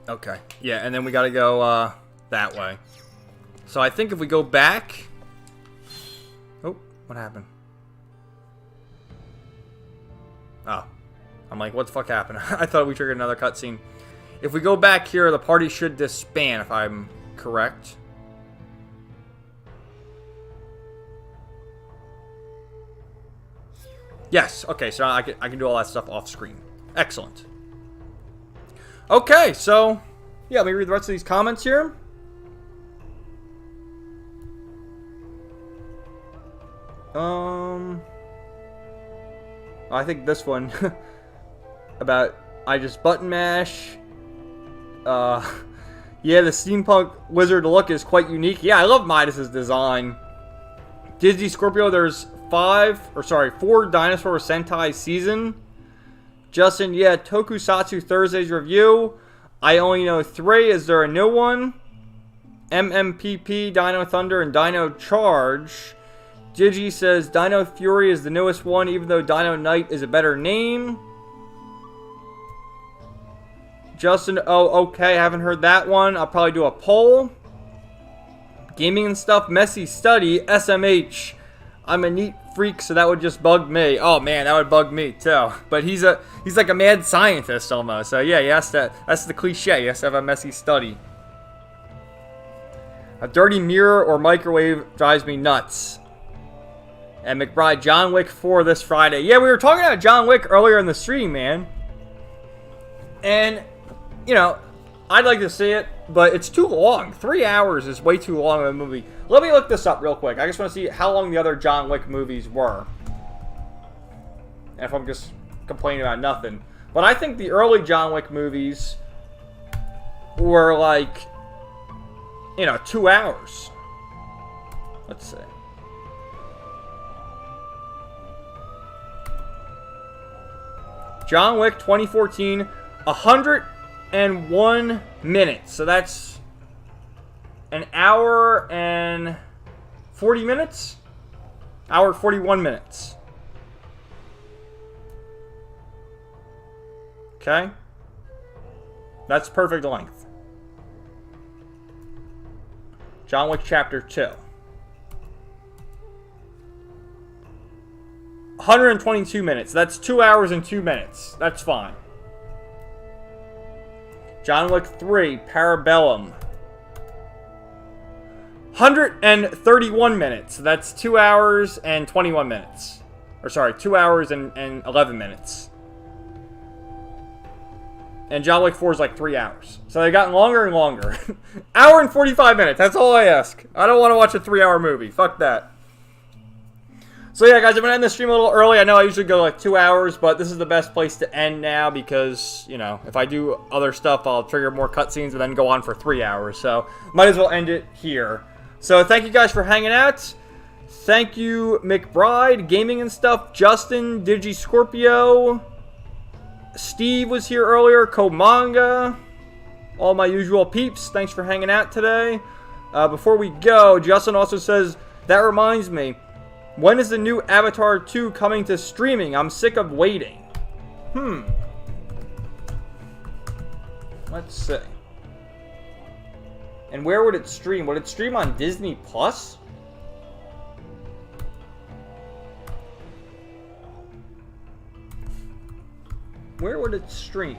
Okay. Yeah, and then we gotta go that way. So I think if we go back... Oh, what happened? Oh. I'm like, what the fuck happened? I thought we triggered another cutscene. If we go back here, the party should disband, if I'm correct. Yes, okay, so I can do all that stuff off screen. Excellent. Okay, so, yeah, let me read the rest of these comments here. I think this one about I just button mash. Yeah, the steampunk wizard look is quite unique. Yeah, I love Midas's design. Disney Scorpio, there's 4 Dinosaur Sentai season. Justin, yeah, Tokusatsu Thursday's review. I only know 3. Is there a new one? MMPP, Dino Thunder, and Dino Charge. Digi says Dino Fury is the newest one, even though Dino Knight is a better name. Justin, oh, okay, I haven't heard that one. I'll probably do a poll. Gaming and stuff, messy study, SMH. I'm a neat freak, so that would just bug me. Oh man, that would bug me too. But he's like a mad scientist almost. So yeah, that's the cliche. He has to have a messy study. A dirty mirror or microwave drives me nuts. And McBride, John Wick 4 this Friday. Yeah, we were talking about John Wick earlier in the stream, man. And, you know, I'd like to see it, but it's too long. 3 hours is way too long of a movie. Let me look this up real quick. I just want to see how long the other John Wick movies were. And if I'm just complaining about nothing. But I think the early John Wick movies were like, you know, 2 hours. Let's see. John Wick 2014, 101 minutes. So that's an hour and 40 minutes? Hour 41 minutes. Okay. That's perfect length. John Wick Chapter 2. 122 minutes. That's 2 hours and 2 minutes. That's fine. John Wick 3, Parabellum. 131 minutes. That's 2 hours and 21 minutes. Or sorry, 2 hours and 11 minutes. And John Wick 4 is like 3 hours. So they've gotten longer and longer. Hour and 45 minutes. That's all I ask. I don't want to watch a 3-hour movie. Fuck that. So yeah, guys, I'm going to end the stream a little early. I know I usually go like 2 hours, but this is the best place to end now because, you know, if I do other stuff, I'll trigger more cutscenes and then go on for 3 hours. So might as well end it here. So thank you guys for hanging out. Thank you, McBride, Gaming and Stuff, Justin, Digi Scorpio, Steve was here earlier, Komanga, all my usual peeps. Thanks for hanging out today. Before we go, Justin also says, that reminds me, when is the new Avatar 2 coming to streaming? I'm sick of waiting. Let's see. And where would it stream? Would it stream on Disney Plus? Where would it stream?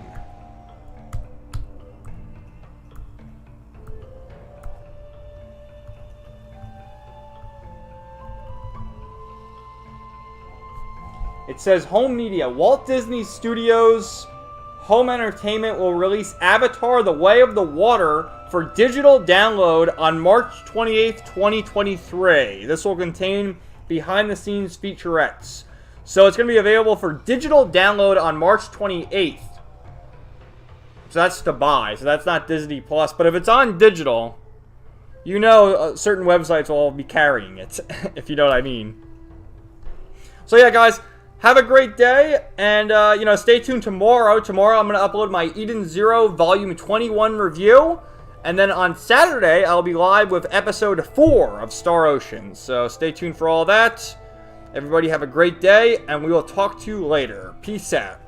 It says Home Media. Walt Disney Studios Home Entertainment will release Avatar: The Way of the Water for digital download on March 28th, 2023. This will contain behind-the-scenes featurettes. So it's going to be available for digital download on March 28th. So that's to buy. So that's not Disney Plus. But if it's on digital, you know certain websites will be carrying it, if you know what I mean. So yeah, guys, have a great day. And, you know, stay tuned tomorrow. Tomorrow I'm going to upload my Eden Zero Volume 21 review. And then on Saturday, I'll be live with Episode 4 of Star Ocean. So stay tuned for all that. Everybody have a great day, and we will talk to you later. Peace out.